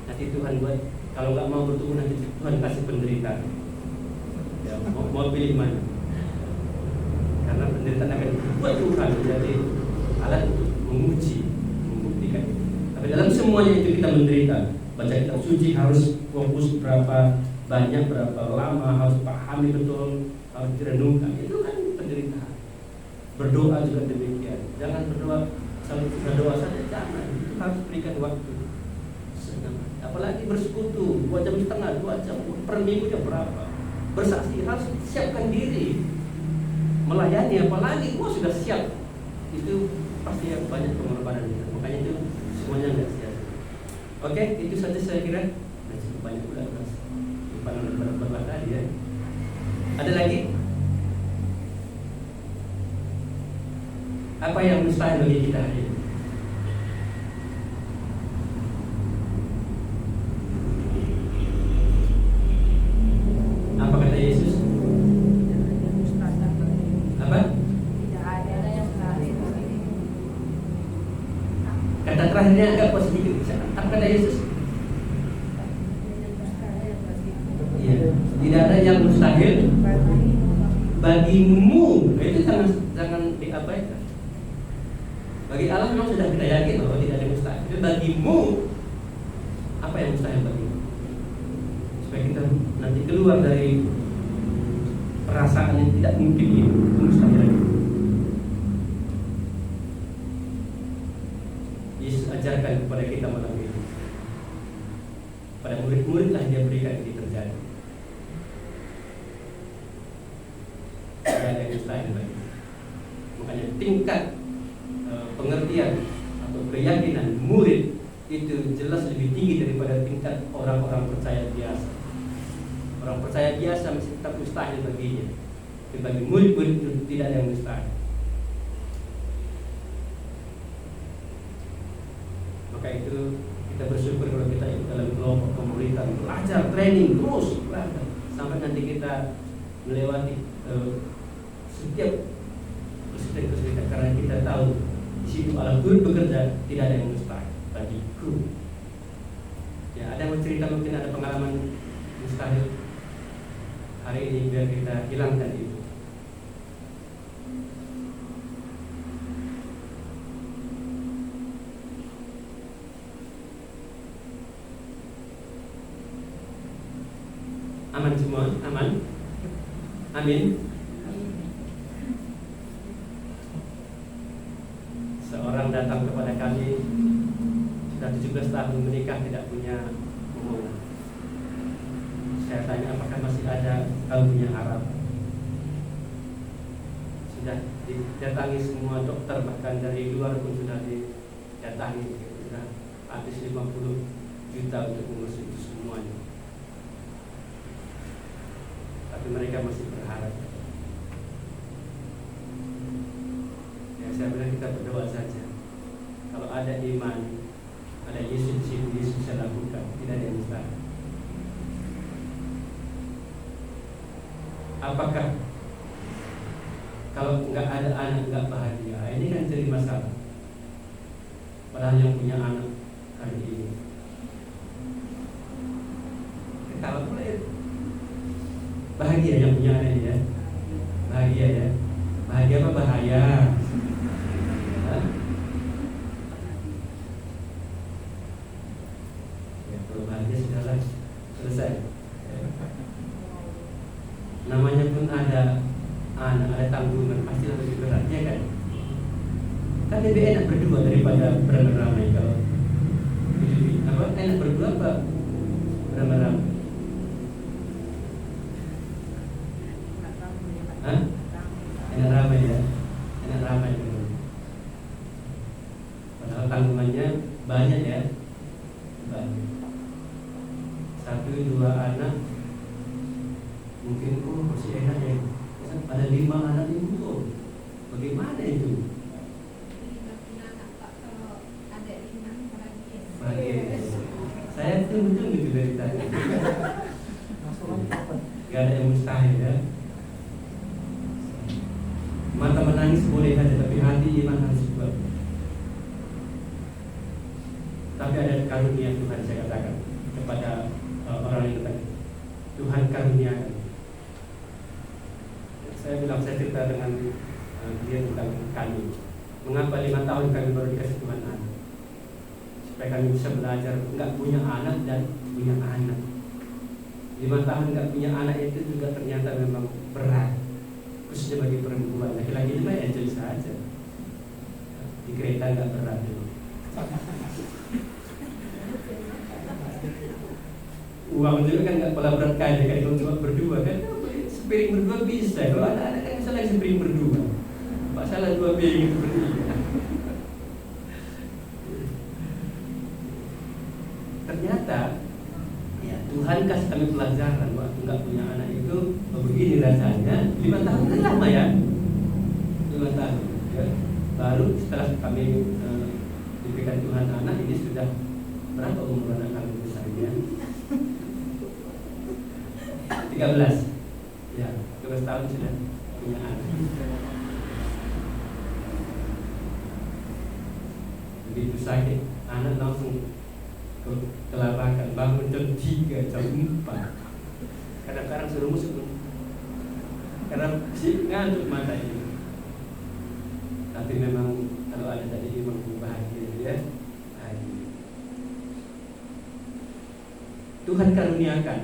nanti Tuhan buat. Kalau nggak mau bertumbuh nanti Tuhan kasih penderitaan. Ya, mau pilih mana? Karena penderitaan akan buat Tuhan menjadi alat untuk menguji, membuktikan. Tapi dalam semuanya itu kita menderita. Baca kitab suci harus fokus berapa banyak, berapa lama, harus pahami betul, harus direnungkan. Itu kan penderitaan. Berdoa juga demikian. Jangan berdoa saja, jangan. Itu harus berikan waktu. Apalagi bersekutu 2 jam setengah, 2 jam per minggunya berapa? Bersaksi harus siapkan diri. Melayani apalagi sudah siap. Itu pasti banyak pengorbanan. Makanya itu semuanya enggak sia-sia. Oke, itu saja saya kira. Nah, cukup banyak pula Mas. Pandangan berat tadi ya. Ada lagi? Apa yang mustahil bagi kita hari ini? Apa kata Yesus? Apa? Tidak ada yang mustahil. Kata terakhirnya agak positif. Apa kata Yesus? Ya, tidak ada yang mustahil bagimu. Itu jangan diabaikan. Bagi Allah memang sudah kita yakin bahwa tidak ada yang mustahil. Tapi bagimu, apa yang mustahil bagimu? Supaya kita nanti keluar dari perasaan yang tidak mungkin itu mustahil. Yesus ajarkan kepada kita malam ini. Pada murid-muridlah dia berikan ini terjadi. Tidak ada yang mustahil bagi. Makanya tingkat pengertian atau keyakinan murid itu jelas lebih tinggi daripada tingkat orang-orang percaya biasa. Orang percaya biasa masih tetap mustahil baginya. Tapi bagi murid-murid itu tidak ada yang mustahil. Maka itu kita bersyukur kalau kita ikut dalam kelompok komunitas, belajar, training, terus belajar sampai nanti kita melewati setiap kesulitan karena kita tahu di situ Allah turut bekerja, tidak ada yang mustahil bagiku. Ya, ada yang cerita mungkin ada pengalaman mustahil hari ini biar kita hilangkan itu. Aman semua? Aman? Amin. Seorang datang kepada kami sudah 17 tahun menikah tidak punya hubungan. Saya tanya apakah masih ada kalau punya harap. Sudah didatangi semua dokter bahkan dari luar pun sudah didatangi, sudah habis 50 juta untuk mengurus itu semuanya. Tapi mereka masih berharap. Ya, saya bilang kita berdoa saja. Kalau ada iman, ada Yesus di situ, Yesus bisa lakukan. Tidak ada yang mustahil. Apakah kalau nggak ada anak nggak bahagia? Ini kan jadi masalah. Padahal yang punya anak hari ini ketawa mulai bahagia yang punya anak ini ya. Bahagia ya. Bahagia apa bahaya? Hah? Ya, kalau bahagia sudahlah selesai. Namanya pun ada anak, ada tanggungan, pasti lebih berat ya kan? Kan lebih enak berdua daripada beramai-ramai kalau apa enak berdua apa beramai-ramai? Hah? Enak ramai ya, enak ramai. Padahal tanggungannya banyak ya, banyak. 1-2 anak mungkin masih enak ya. Ada 5 anak itu, bagaimana itu? Saya betul gitu dari tadi. Gak ada yang mustahil ya. Mata menangis boleh saja, tapi hati iman harus kuat. Tapi ada karunia Tuhan, saya katakan kepada orang yang tadi, Tuhan karuniakan. Saya bilang, saya cerita dengan dia tentang kami. Mengapa 5 tahun kami baru dikasih Tuhan anak? Supaya kami bisa belajar nggak punya anak dan punya anak. 5 tahun nggak punya anak itu juga ternyata memang berat, khususnya bagi perempuan. Laki-laki itu mah enjoy saja. Di kereta nggak berat itu. Uang juga kan nggak pula berat kali kalau cuma berdua kan. Sepiring berdua bisa. Kalau anak-anak kan bisa lagi sepiring berdua. Masalah 2 piring itu bertiga. Ternyata ya Tuhan kasih kami pelajaran waktu nggak punya anak itu begini rasanya. 5 tahun kan lama ya, 5 tahun ya. Baru setelah kami diberikan Tuhan anak, ini sudah berapa umur anak kami besarnya? 13 ya, 13 tahun sudah punya anak. Begitu sakit anak langsung kelabakan, bangun jam 3, jam 4. Kadang-kadang suruh musik karena si ngantuk mata ini. Tapi memang kalau ada tadi memang bahagia ya. Tuhan karuniakan,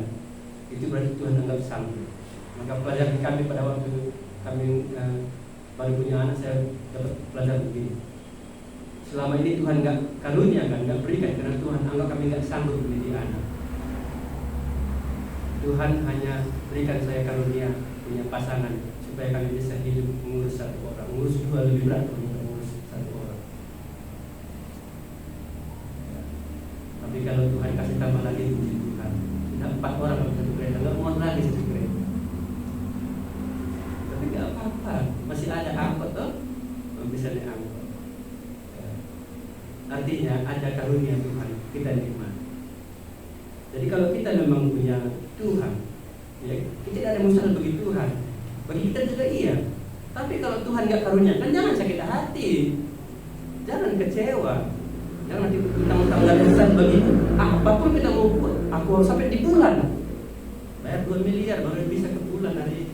itu berarti Tuhan anggap sanggup. Maka pelajaran kami pada waktu kami baru punya anak, saya dapat pelajaran begini. Selama ini Tuhan nggak karuniakan, nggak berikan karena Tuhan anggap kami nggak sanggup mendidik anak. Tuhan hanya berikan saya karunia punya pasangan supaya kami bisa hidup mengurus 1 orang. Mengurus 2 lebih berat daripada mengurus 1 orang. Tapi kalau Tuhan kasih tambah lagi, puji Tuhan, kita 4 orang dalam 1 kereta, nggak muat lagi 1 kereta. Tapi nggak apa-apa, masih ada angkot toh, bisa naik angkot. Artinya ada karunia Tuhan, kita nikmati. Jadi kalau kita memang punya Tuhan, ya, kita tidak ada masalah bagi Tuhan. Bagi kita juga iya. Tapi kalau Tuhan nggak karuniakan, jangan sakit hati, jangan kecewa, jangan ditentang-tentang dan besar bagi apapun kita mau buat. Aku harus sampai di bulan, bayar 2 miliar baru bisa ke bulan hari.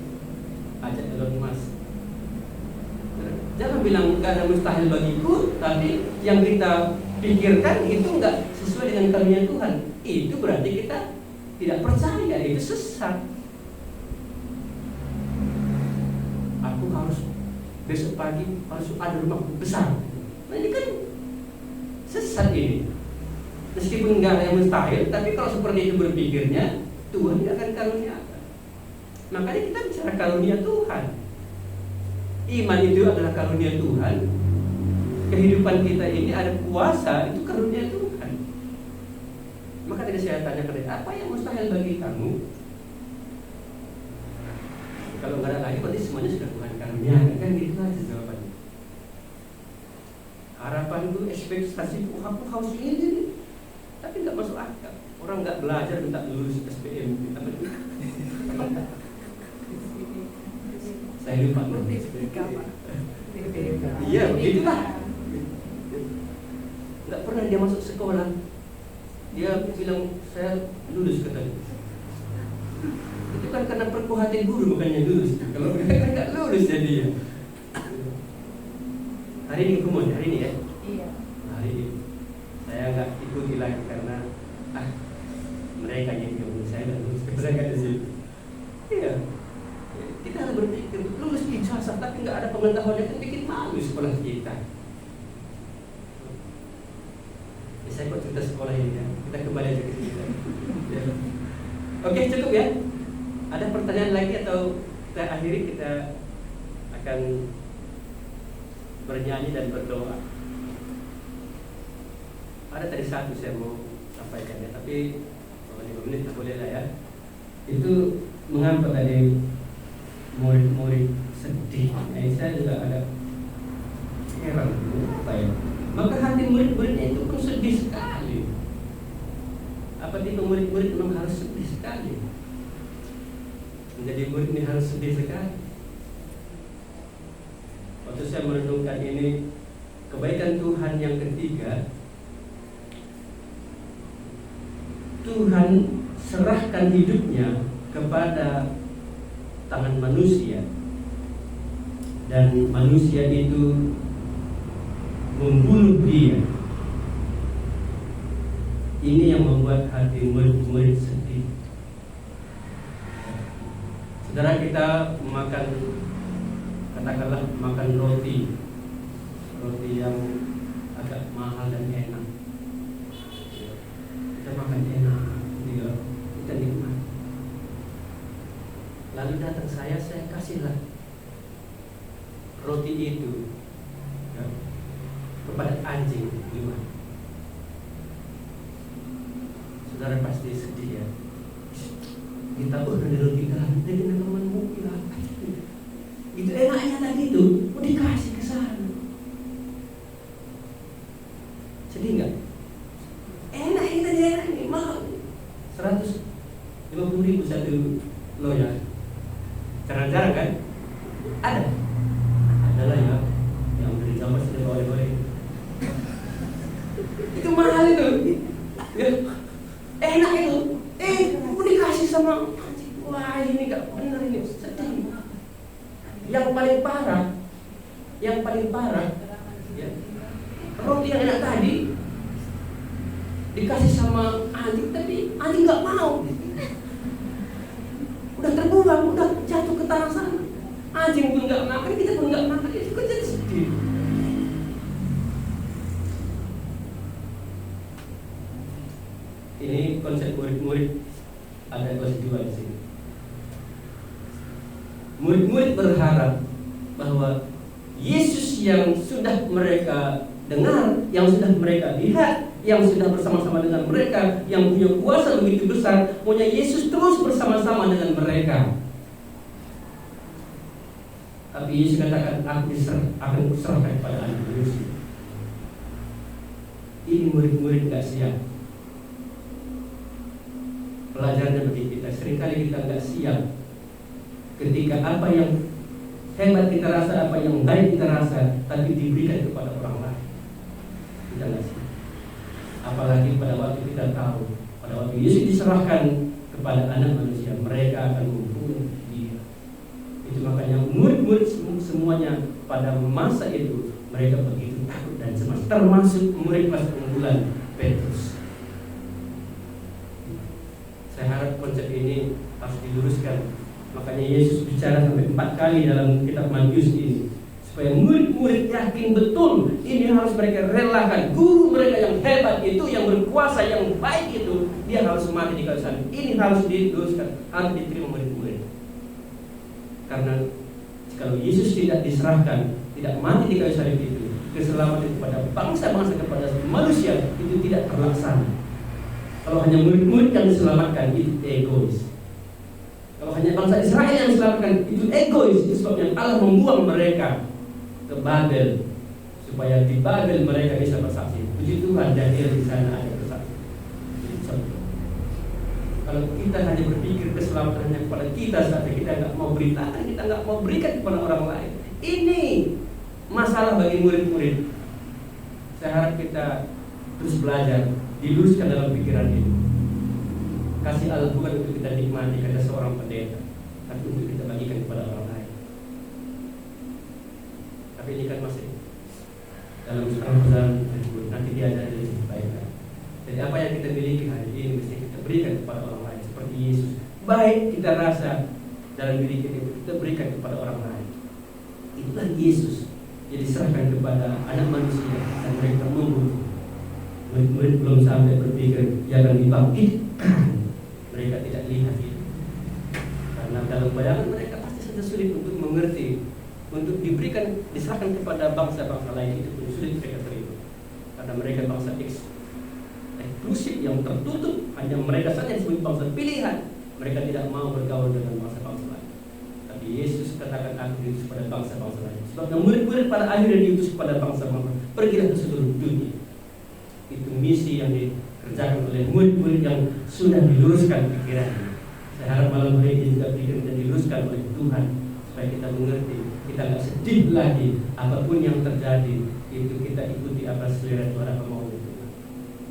Ajak Elon Musk. Jangan bilang nggak ada mustahil bagiku, tapi yang kita pikirkan itu nggak sesuai dengan karunia Tuhan. Itu berarti kita tidak percaya, itu sesat. Aku harus besok pagi harus ada rumah besar. Nah ini kan sesat ini. Meskipun nggak ada yang mustahil, tapi kalau seperti itu berpikirnya, Tuhan nggak akan karuniakan. Makanya kita bicara karunia Tuhan. Iman itu adalah karunia Tuhan. Kehidupan kita ini ada kuasa, itu karunia Tuhan. Maka tadi saya tanya ke dia, apa yang mustahil bagi kamu? Kalau nggak ada lagi, berarti semuanya sudah Tuhan karunia. Kan gitu aja jawabannya. Harapanku, ekspektasiku, aku harus ini, tapi nggak masuk akal. Orang nggak belajar minta lulus SPM, apa itu? Saya lupa. Iya, begitulah. Nggak pernah dia masuk sekolah. Dia bilang saya lulus katanya. Itu kan karena perkuhatan guru makanya lulus. Kalau nggak lulus jadi ya. Hari ini kumon, hari ini ya. Iya. Hari ini saya nggak ikuti lagi karena mereka yang lulus, saya nggak lulus. Saya nggak di situ. Iya. Kita harus berpikir lulus ijazah tapi nggak ada pengetahuan yang bikin malu sekolah kita. Saya kok cerita sekolah ini ya. Kita kembali aja ke kita. Ya. Oke, cukup ya. Ada pertanyaan lagi atau kita akhiri, kita akan bernyanyi dan berdoa. Ada tadi satu saya mau sampaikan ya, tapi 5 menit boleh lah ya. Itu mengapa tadi murid-murid sedih? Saya juga ada heran apa ya. Maka hati murid-muridnya itu pun sedih sekali. Apa tipe murid-murid memang harus sedih sekali? Menjadi murid ini harus sedih sekali. Waktu saya merenungkan ini, kebaikan Tuhan yang ketiga, Tuhan serahkan hidupnya kepada tangan manusia, dan manusia itu membunuh dia. Ini yang membuat hati murid-murid sedih. Saudara, kita makan, katakanlah makan roti yang agak mahal dan enak. Kita makan enak, kita nikmat. Lalu datang saya kasihlah roti itu ya, kepada anjing gimana? Saudara pasti sedih ya. Kita ada roti ganti dengan temanmu ya. Itu enaknya tadi itu mau dikasih ke sana. Sedih nggak? Enak ini tadi, enak ini mahal. 150.000 satu loyal. Jarang-jarang kan? Ada lah ya, yang beli sama sudah boleh-boleh. Itu mahal itu ya. Enak itu, mau dikasih sama anjing. Wah ini gak benar, ini sedih. Yang paling parah ya, roti yang enak tadi dikasih sama anjing, tapi anjing gak mau. Udah terbuang, udah jatuh ke tanah sana. Anjing pun gak makan, kita pun gak makan. Itu kan jadi sedih. Ini konsep murid-murid ada kelas 2 di sini. Murid-murid berharap bahwa Yesus yang sudah mereka dengar, yang sudah mereka lihat, yang sudah bersama-sama dengan mereka, yang punya kuasa begitu besar, maunya Yesus terus bersama-sama dengan mereka. Tapi Yesus katakan, aku akan kuserahkan kepada anak manusia. Ini murid-murid gak siap. Pelajarannya bagi kita, seringkali kita gak siap ketika apa yang hebat kita rasa, apa yang baik kita rasa, tapi diberikan kepada orang lain. Kita gak siap. Apalagi pada waktu kita tahu, pada waktu Yesus diserahkan kepada anak manusia, mereka akan membunuh dia. Itu makanya murid-murid semuanya pada masa itu mereka begitu takut dan cemas, termasuk murid kelas unggulan Petrus. Saya harap konsep ini harus diluruskan. Makanya Yesus bicara sampai 4 kali dalam kitab Matius ini, supaya murid-murid yakin betul ini harus mereka relakan. Guru mereka yang hebat itu, yang berkuasa, yang baik itu, dia harus mati di kayu salib. Ini harus diluruskan, harus diterima murid-murid. Karena kalau Yesus tidak diserahkan, tidak mati di kayu salib itu, keselamatan kepada bangsa-bangsa, kepada manusia itu tidak terlaksana. Kalau hanya murid-murid yang diselamatkan, itu egois. Kalau hanya bangsa Israel yang diselamatkan, itu egois. Itu sebabnya Allah membuang mereka ke Babel, supaya di Babel mereka bisa bersaksi. Puji Tuhan, Daniel di sana ada bersaksi. Kalau kita hanya berpikir keselamatannya kepada kita saja, kita nggak mau beritakan, kita nggak mau berikan kepada orang lain. Ini masalah bagi murid-murid. Saya harap kita terus belajar, diluruskan dalam pikiran ini. Kasih Allah bukan untuk kita nikmati kata seorang pendeta, tapi untuk kita bagikan kepada orang lain. Tapi ini kan masih dalam perjalanan tersebut, nanti dia ada dari kebaikan. Jadi apa yang kita miliki hari ini mesti kita berikan kepada orang lain. Seperti Yesus, baik kita rasa dalam diri kita, kita berikan kepada orang lain. Itulah Yesus yang diserahkan kepada anak manusia dan mereka membunuh. Murid-murid belum sampai berpikir dia akan dibangkitkan. Mereka tidak lihat itu. Karena dalam bayangan mereka pasti sudah sulit untuk mengerti, untuk diserahkan kepada bangsa-bangsa lain, itu pun sulit mereka terima. Karena mereka bangsa eksklusif yang tertutup, hanya mereka saja disebut bangsa pilihan. Mereka tidak mau bergaul dengan bangsa-bangsa lain. Tapi Yesus katakan, aku diutus kepada bangsa-bangsa lain. Sebab murid-murid pada akhirnya diutus kepada bangsa-bangsa. Pergilah ke seluruh dunia. Itu misi yang dikerjakan oleh murid-murid yang sudah diluruskan pikirannya. Saya harap malam hari ini juga pikiran dan diluruskan oleh Tuhan, supaya kita mengerti, kita nggak sedih lagi apapun yang terjadi, itu kita ikuti apa selera Tuhan, apa maunya Tuhan.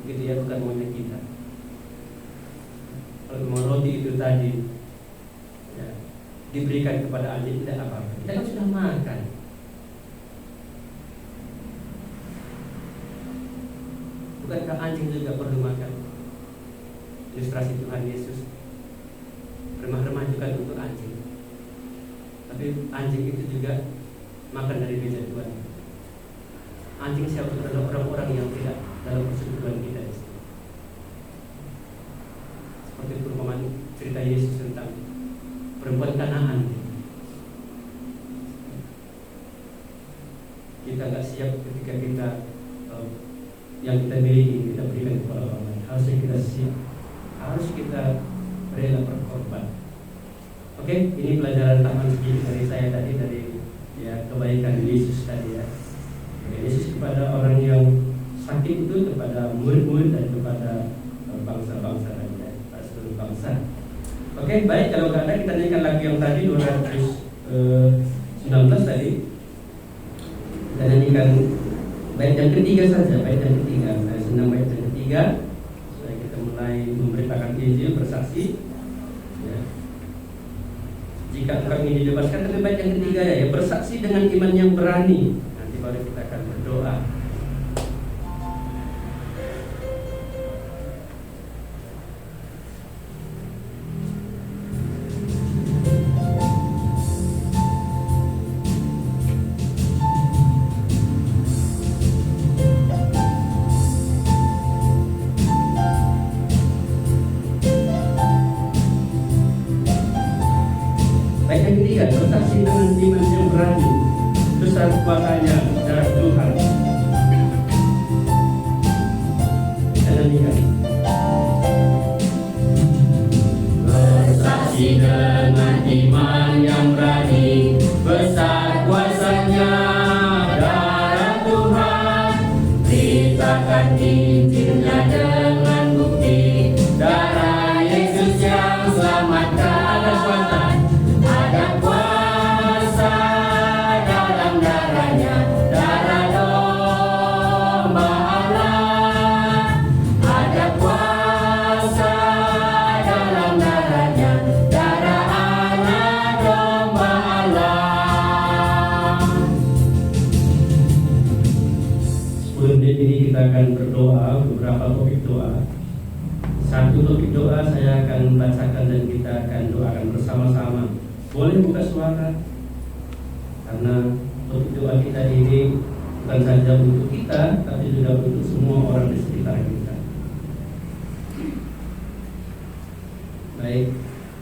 Begitu ya, bukan maunya kita. Kalau mau roti itu tadi ya, diberikan kepada anjing, tidak apa-apa. Kita kan sudah makan. Bukankah anjing juga perlu makan? Ilustrasi Tuhan Yesus, remah-remah juga untuk anjing. Tapi anjing itu juga makan dari meja Tuhan. Anjing siapa? Adalah orang-orang yang tidak dalam persekutuan kita. Seperti perumpamaan cerita Yesus tentang perempuan Kanaan. Kita nggak siap ketika kita yang kita miliki kita berikan kepada orang lain. Harusnya kita siap, harus kita rela berkorban. Oke, ini pelajaran tambahan sedikit dari saya tadi, dari ya kebaikan Yesus tadi ya. Yesus kepada orang yang sakit itu, kepada murid-murid dan kepada bangsa-bangsa lain ya, pada seluruh bangsa. Oke, baik, kalau nggak ada kita nyanyikan lagu yang tadi 219 tadi. Kita nyanyikan bait yang ketiga saja, bait yang ketiga. Saya senang bait yang ketiga supaya kita mulai memberitakan Injil, bersaksi ya. Jika engkau ingin dibebaskan, tapi bait yang ketiga ya, bersaksi dengan iman yang berani. Nanti baru kita akan berdoa. Bersaksi dengan iman yang berani, besar kuasanya darah Tuhan. Kita nyanyikan. Bersaksi dengan iman yang berani, besar kuasanya darah Tuhan. Beritakan Injilnya dengan bukti, darah Yesus yang selamatkan. Ada kuasa dalam darahnya, darah domba Allah. Ada kuasa dalam darahnya, darah anak domba Allah. 10 menit ini kita akan berdoa, beberapa topik doa. Satu topik doa saya akan bacakan dan kita akan doakan bersama-sama. Boleh buka suara, karena topik doa kita ini bukan saja untuk kita, tapi juga untuk semua orang di sekitar kita. Baik,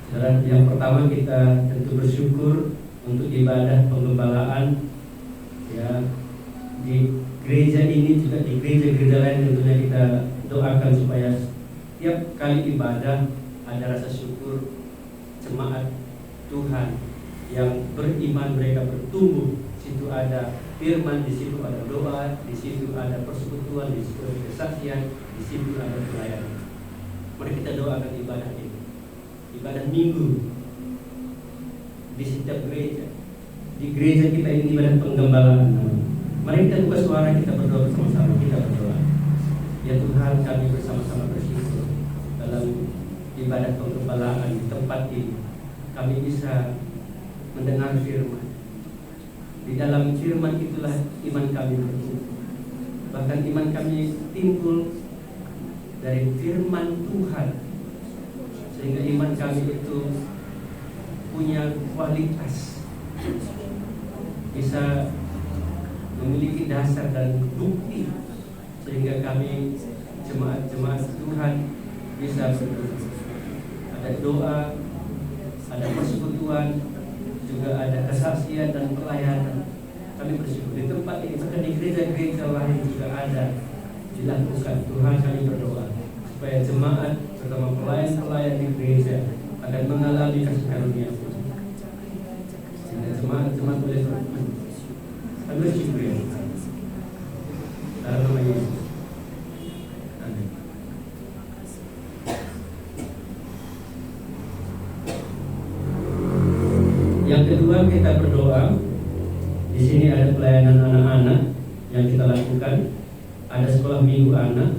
saudara, yang pertama kita tentu bersyukur untuk ibadah penggembalaan ya, di gereja ini juga di gereja-gereja lain. Tentunya kita doakan supaya setiap kali ibadah ada rasa syukur, jemaat Tuhan yang beriman mereka bertumbuh. Di situ ada firman, di situ ada doa, di situ ada persekutuan, di situ ada kesaksian, di situ ada pelayanan. Mari kita doakan ibadah ini, ibadah minggu di setiap gereja. Di gereja kita ini ibadah penggembalaan. Mari kita buka suara, kita berdoa bersama-sama. Kita berdoa. Ya Tuhan, kami bersama-sama bersyukur dalam ibadah penggembalaan di tempat ini. Kami bisa mendengar firman. Di dalam firman itulah iman kami bertumbuh. Bahkan iman kami timbul dari firman Tuhan, sehingga iman kami itu punya kualitas, bisa memiliki dasar dan bukti sehingga kami jemaat-jemaat Tuhan bisa berdoa. Ada doa, ada persekutuan, juga ada kesaksian dan pelayanan. Kami bersyukur di tempat ini, bahkan di gereja-gereja lain juga ada dilakukan. Tuhan, kami berdoa supaya jemaat terutama pelayan-pelayan di gereja akan mengalami kasih karunia sehingga jemaat-jemaat boleh bertumbuh. Kami bersyukur ya Tuhan. Dalam nama Yesus. Amin. Yang kedua, kita berdoa. Di sini ada pelayanan anak-anak yang kita lakukan, ada sekolah minggu anak,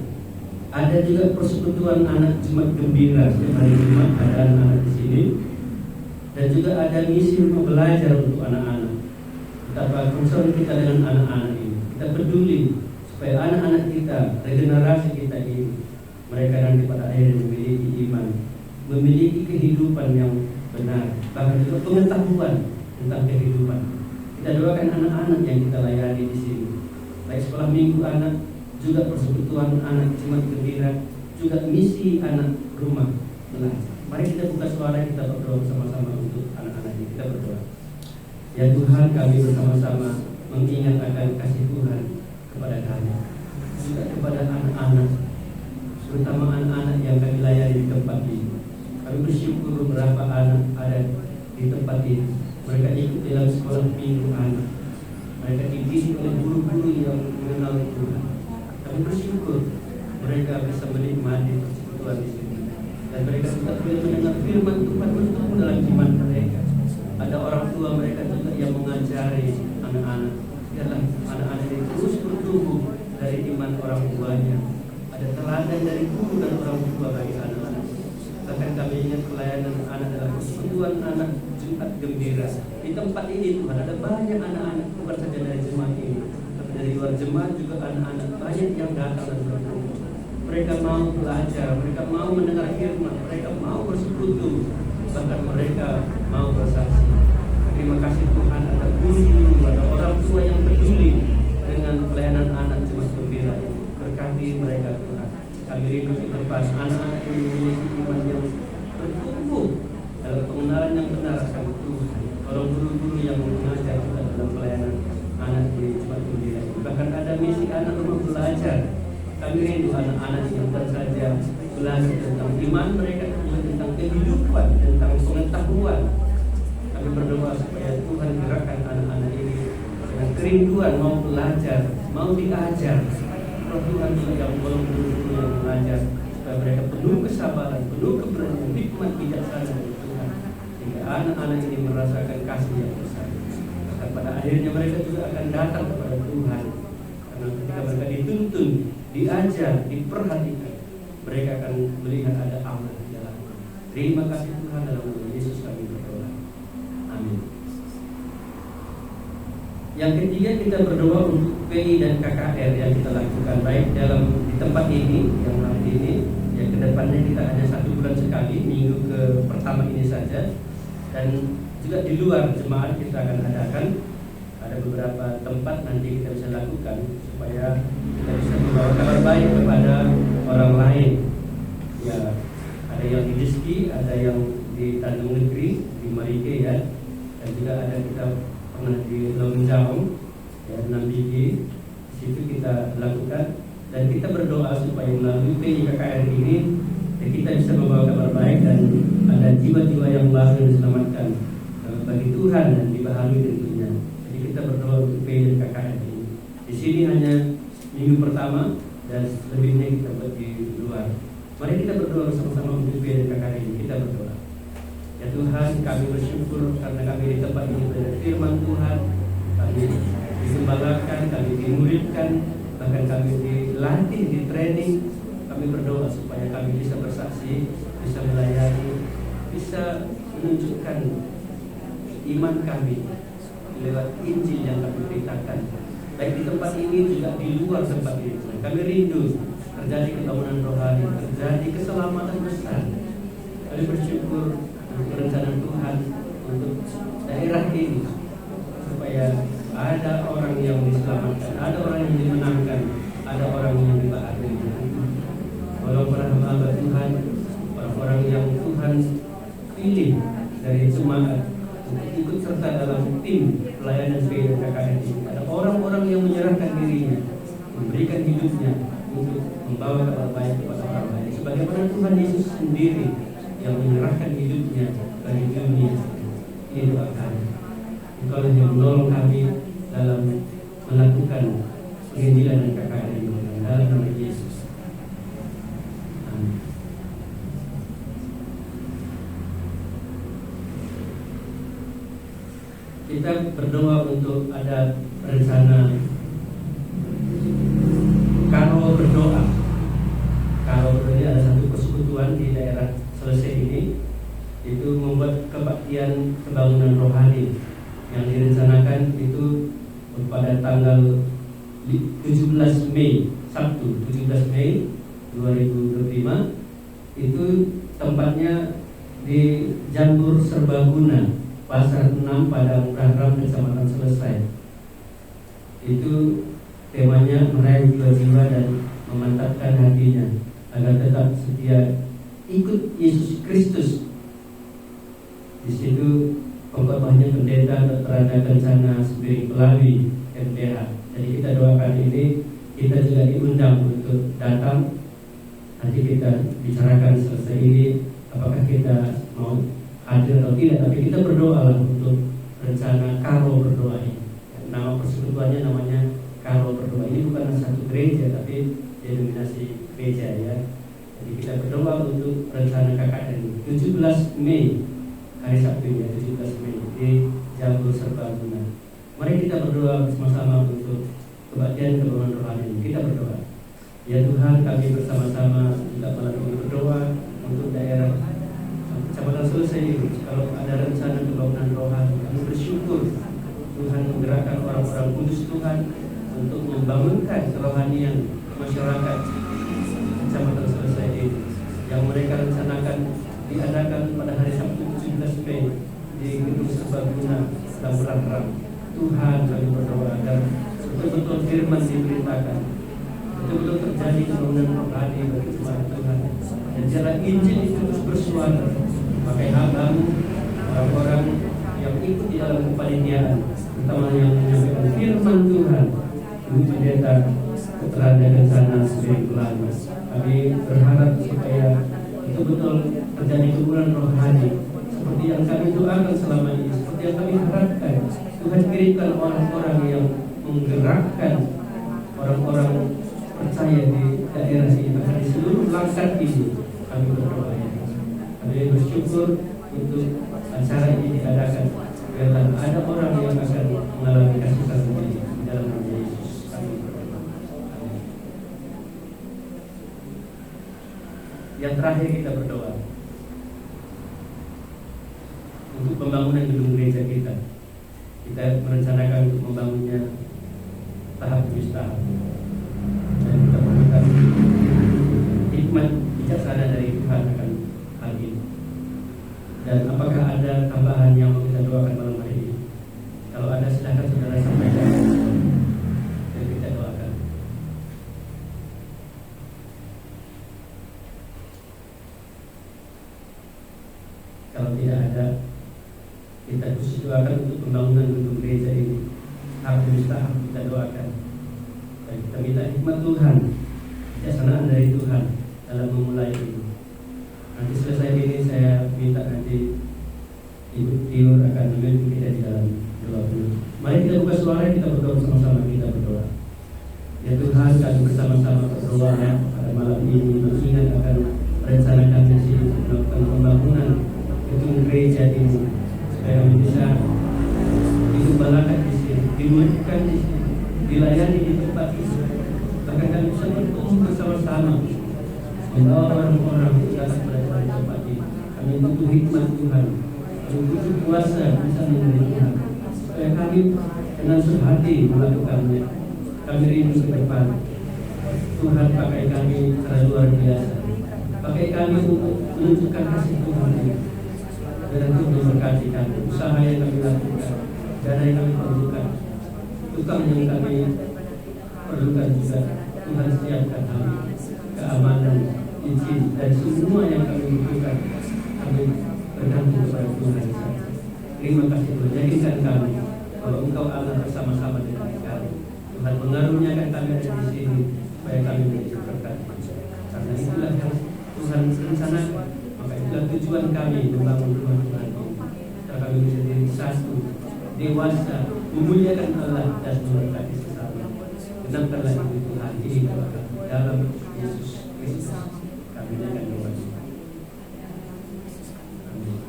ada juga persekutuan anak Jumat Gembira setiap hari Jumat ada anak-anak di sini, dan juga ada misi rumah belajar untuk anak-anak. Betapa concern kita dengan anak-anak ini, kita peduli supaya anak-anak kita, regenerasi kita ini, mereka nanti pada akhirnya memiliki iman, memiliki kehidupan yang benar, bahkan juga pengetahuan tentang kehidupan. Kita doakan anak-anak yang kita layani di sini, baik sekolah minggu anak, juga persekutuan anak Jumat Gembira, juga misi anak rumah belajar. Mari kita buka suara, kita berdoa bersama-sama untuk anak-anak ini. Kita berdoa. Ya Tuhan, kami bersama-sama mengingat akan kasih Tuhan kepada kami, juga kepada anak-anak, terutama anak-anak yang kami layani di tempat ini. Kami bersyukur beberapa anak ada di tempat ini. Mereka ikut dalam sekolah minggu anak. Mereka dididik oleh guru-guru yang mengenal Tuhan. Kami bersyukur mereka bisa menikmati persekutuan di sini, dan mereka juga boleh mendengar firman Tuhan bertumbuh dalam iman mereka. Ada orang tua mereka juga yang mengajari anak-anak. Biarlah anak-anak ini terus bertumbuh dari iman orang tuanya. Ada teladan dari guru dan orang tua bagi anak-anak. Bahkan kami ingat pelayanan anak dalam persekutuan anak Jumat Gembira. Di tempat ini Tuhan ada banyak anak-anak, bukan saja dari jemaat ini, tapi dari luar jemaat juga anak-anak banyak yang datang dan berkumpul. Mereka mau belajar, mereka mau mendengar firman, mereka mau bersekutu, bahkan mereka mau bersaksi. Terima kasih Tuhan, ada guru-guru, ada orang tua yang peduli dengan pelayanan anak Jumat Gembira. Berkati mereka Tuhan. Kami rindu di depan anak-anak yang memiliki iman yang bertumbuh dalam pengenalan yang benar akan Tuhan. Kalau guru-guru yang mengajar kita dalam pelayanan anak di Jumat Gembira. Bahkan ada misi anak rumah belajar. Kami rindu anak-anak yang bukan saja belajar tentang iman mereka, juga tentang kehidupan, tentang pengetahuan. Kami berdoa supaya Tuhan gerakkan anak-anak ini dengan kerinduan mau belajar, mau diajar. Roh Tuhan juga yang bolong guru-guru yang mengajar, supaya mereka penuh kesabaran, penuh keberanian, hikmat bijaksana dari Tuhan, sehingga anak-anak ini merasakan kasih yang besar. Dan pada akhirnya mereka juga akan datang kepada Tuhan, karena ketika mereka dituntun, diajar, diperhatikan, mereka akan melihat ada Allah di dalamnya. Terima kasih Tuhan, dalam nama Yesus kami berdoa. Amin. Yang ketiga, kita berdoa untuk PI dan KKR yang kita lakukan, baik di tempat ini yang hari ini, yang kedepannya kita hanya 1 bulan sekali, minggu ke pertama ini saja, dan juga di luar jemaat kita akan adakan. Ada beberapa tempat nanti kita bisa lakukan supaya kita bisa membawa kabar baik kepada orang lain. Ya, ada yang di Diski, ada yang di Tanjung Negeri, di Marike ya, dan juga ada kita pernah di Longjong, ya, 6 biji. Di situ kita lakukan, dan kita berdoa supaya melalui PIKKR ini ya, kita bisa membawa kabar baik dan ada jiwa-jiwa yang baru yang diselamatkan bagi Tuhan dan dibaharui tentunya. Jadi kita berdoa untuk PIKKR ini. Di sini hanya minggu pertama dan selebihnya kita buat di luar. Mari kita berdoa bersama-sama untuk PIKKR ini. Kita berdoa. Ya Tuhan, kami bersyukur karena kami di tempat ini belajar firman Tuhan, kami disembahkan, kami dimuridkan, bahkan kami dilatih, di training. Kami berdoa supaya kami bisa bersaksi, bisa melayani, bisa menunjukkan iman kami lewat Injil yang kami beritakan, baik di tempat ini juga di luar tempat ini. Kami rindu terjadi kebangunan rohani, terjadi keselamatan besar. Kami bersyukur untuk rencana Tuhan untuk daerah ini, supaya ada orang yang diselamatkan, ada orang yang dimenangkan, ada orang yang dibahagi. Orang-orang hamba Tuhan, orang-orang yang Tuhan pilih dari jemaat untuk ikut serta dalam tim pelayanan PKKN ini. Ada orang-orang yang menyerahkan dirinya, memberikan hidupnya untuk membawa kabar baik kepada orang lain. Sebagaimana Tuhan Yesus sendiri yang menyerahkan hidupnya bagi dunia. Ini doa kami. Engkau yang menolong kami dalam melakukan penginjilan dan KKN ini dalam nama Yesus. Amin. Kita berdoa untuk ada rencana Karo berdoa. Karo ini ada satu persekutuan di daerah Selesai ini, itu membuat kebaktian pembangunan rohani yang direncanakan itu pada tanggal 17 Mei, Sabtu 17 Mei 2025. Itu tempatnya di Jambur Serbaguna, Pasar 6, Padang Brahram, Kecamatan Selesai. Itu temanya meraih jiwa-jiwa dan memantapkan hatinya agar tetap setia ikut Yesus Kristus. Di situ pengkhotbahnya pendeta Dr. Anda Kencana Sembiri Pelawi MPH. Jadi kita doakan ini, kita juga diundang untuk datang. Nanti kita bicarakan selesai ini apakah kita mau hadir atau tidak. Tapi kita berdoa untuk rencana Karo berdoa ini. Nama persekutuannya namanya Karo berdoa. Ini bukan satu gereja tapi denominasi gereja ya. Jadi kita berdoa untuk rencana KKN 17 Mei, hari Sabtu ya, 17 Mei di Jambur Serbaguna. Mari kita berdoa bersama-sama untuk kebaktian kebangunan rohani. Kita berdoa. Ya Tuhan, kami bersama-sama juga malam ini berdoa untuk daerah Kecamatan Selesai ini. Kalau ada rencana kebangunan rohani, kami bersyukur Tuhan menggerakkan orang-orang kudus Tuhan untuk membangunkan kerohanian masyarakat Kecamatan Selesai ini yang mereka rencanakan diadakan pada hari Sabtu 17 Mei di Gedung Serbaguna dan Brahram. Tuhan, kami berdoa agar betul-betul firman diberitakan, betul-betul terjadi kebangunan rohani bagi jemaat Tuhan, dan jalan Injil itu terus bersuara pakai hamba-Mu, orang-orang yang ikut di dalam kepanitiaan, terutama yang menyampaikan firman Tuhan, Ibu Pendeta Dr. Anda Kencana Sembiri Pelawi. Kami berharap supaya betul-betul terjadi kebangunan rohani seperti yang kami doakan selama ini, seperti yang kami harapkan. Tuhan kirimkan orang-orang yang menggerakkan orang-orang percaya di daerah ini, bahkan di seluruh langkat ini. Kami berdoa ya. Kami bersyukur untuk acara ini diadakan biarlah ada orang yang akan mengalami kasih karunia di dalam nama Yesus. Kami berdoa. Amin. Yang terakhir kita berdoa untuk pembangunan gedung gereja kita. Kita merencanakan untuk membangunnya tahap demi tahap, dan kita perlukan hikmat bijaksana dari Tuhan akan hal ini. Dan apakah ada tambahan yang mau kita doakan malam hari ini? Kalau ada silakan saudara sampaikan dan kita doakan. Kalau tidak ada, kita khusus doakan untuk pembangunan gedung gereja ini. Tahap demi tahap kita doakan. Dan kita minta hikmat Tuhan, bijaksanaan dari Tuhan dalam memulai ini. Nanti selesai ini saya minta nanti Ibu Tiur akan memimpin kita di dalam doa penuh. Mari kita buka suara, kita berdoa bersama-sama, kita berdoa. Ya Tuhan, kami bersama-sama berdoa pada malam ini mengingat akan rencana kami di sini melakukan pembangunan gedung gereja ini, supaya kami bisa digembalakan di sini, dimuliakan di sini, dilayani di tempat ini. Bahkan kami bisa bertumbuh bersama-sama, membawa orang-orang untuk datang belajar di tempat ini. Kami butuh hikmat Tuhan, kami butuh kuasa bisa mengenai Tuhan, supaya kami dengan sehati melakukannya. Kami rindu ke depan. Tuhan pakai kami secara luar biasa, pakai kami untuk menunjukkan kasih Tuhan ini. Dan untuk memberkati kami, usaha yang kami lakukan, dana yang kami perlukan, tukang yang kami perlukan juga. Tuhan siapkan kami keamanan, izin, dan semua yang kami butuhkan. Kami bergantung kepada Tuhan saja. Terima kasih Tuhan, yakinkan kami bahwa Engkau Allah bersama-sama dengan kami. Tuhan mengaruniakan kami ada di sini supaya kami menjadi berkat. Karena itulah yang Tuhan rencanakan, maka itulah tujuan kami membangun rumah Tuhan ini. Supaya kami bisa jadi satu, dewasa, memuliakan Allah dan memberkati sesama. Genapkanlah itu Tuhan, ini doa kami dalam Yesus Kristus. Kami akan doa. Amin.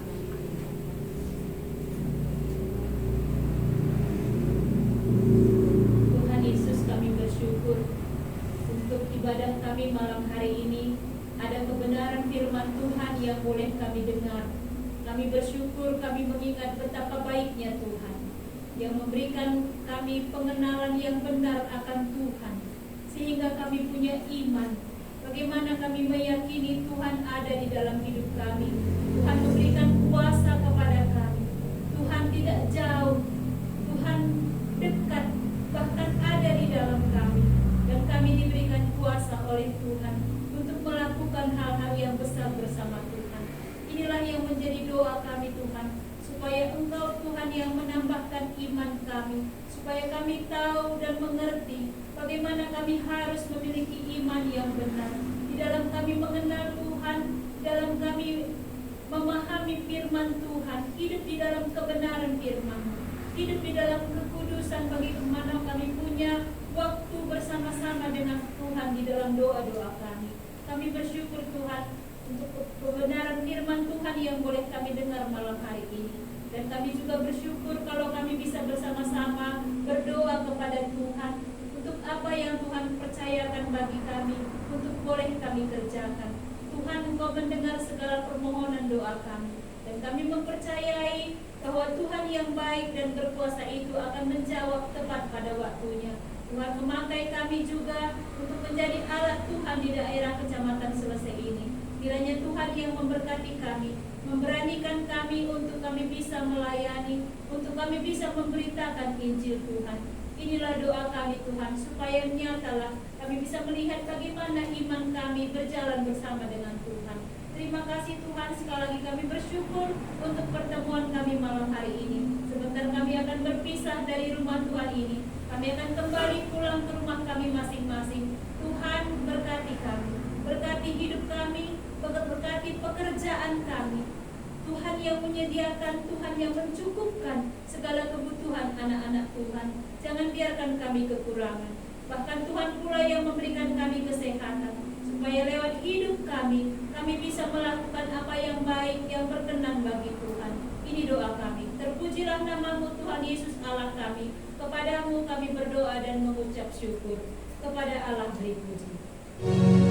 Tuhan Yesus, kami bersyukur untuk ibadah kami malam hari ini. Ada kebenaran firman Tuhan yang boleh kami dengar. Kami bersyukur, kami mengingat betapa baiknya Tuhan yang memberikan kami pengenalan yang benar akan Tuhan, sehingga kami punya iman. Bagaimana kami meyakini Tuhan ada di dalam hidup kami. Tuhan memberikan kuasa kepada kami. Tuhan tidak jauh, Tuhan dekat, bahkan ada di dalam kami. Dan kami diberikan kuasa oleh Tuhan untuk melakukan hal-hal yang besar bersama Tuhan. Inilah yang menjadi doa kami Tuhan, supaya Engkau Tuhan yang menambahkan iman kami, supaya kami tahu dan mengerti bagaimana kami harus memiliki iman yang benar di dalam kami mengenal Tuhan, di dalam kami memahami firman Tuhan, hidup di dalam kebenaran firman, hidup di dalam kekudusan, bagaimana kami punya waktu bersama-sama dengan Tuhan di dalam doa-doa kami. Kami bersyukur Tuhan untuk kebenaran firman Tuhan yang boleh kami dengar malam hari ini. Dan kami juga bersyukur kalau kami bisa bersama-sama berdoa kepada Tuhan untuk apa yang Tuhan percayakan bagi kami, untuk boleh kami kerjakan. Tuhan, Engkau mendengar segala permohonan doa kami. Dan kami mempercayai bahwa Tuhan yang baik dan berkuasa itu akan menjawab tepat pada waktunya. Tuhan memakai kami juga untuk menjadi alat Tuhan di daerah Kecamatan Selesai ini. Kiranya Tuhan yang memberkati kami, memberanikan kami untuk kami bisa melayani, untuk kami bisa memberitakan Injil Tuhan. Inilah doa kami Tuhan, supaya nyatalah kami bisa melihat bagaimana iman kami berjalan bersama dengan Tuhan. Terima kasih Tuhan, sekali lagi kami bersyukur untuk pertemuan kami malam hari ini. Sebentar kami akan berpisah dari rumah Tuhan ini. Kami akan kembali pulang ke rumah kami masing-masing. Tuhan berkati kami, berkati hidup kami, berkati pekerjaan kami. Tuhan yang menyediakan, Tuhan yang mencukupkan segala kebutuhan anak-anak Tuhan. Jangan biarkan kami kekurangan. Bahkan Tuhan pula yang memberikan kami kesehatan, supaya lewat hidup kami bisa melakukan apa yang baik, yang berkenan bagi Tuhan. Ini doa kami. Terpujilah nama-Mu Tuhan Yesus Allah kami. Kepadamu kami berdoa dan mengucap syukur. Kepada Allah beri puji.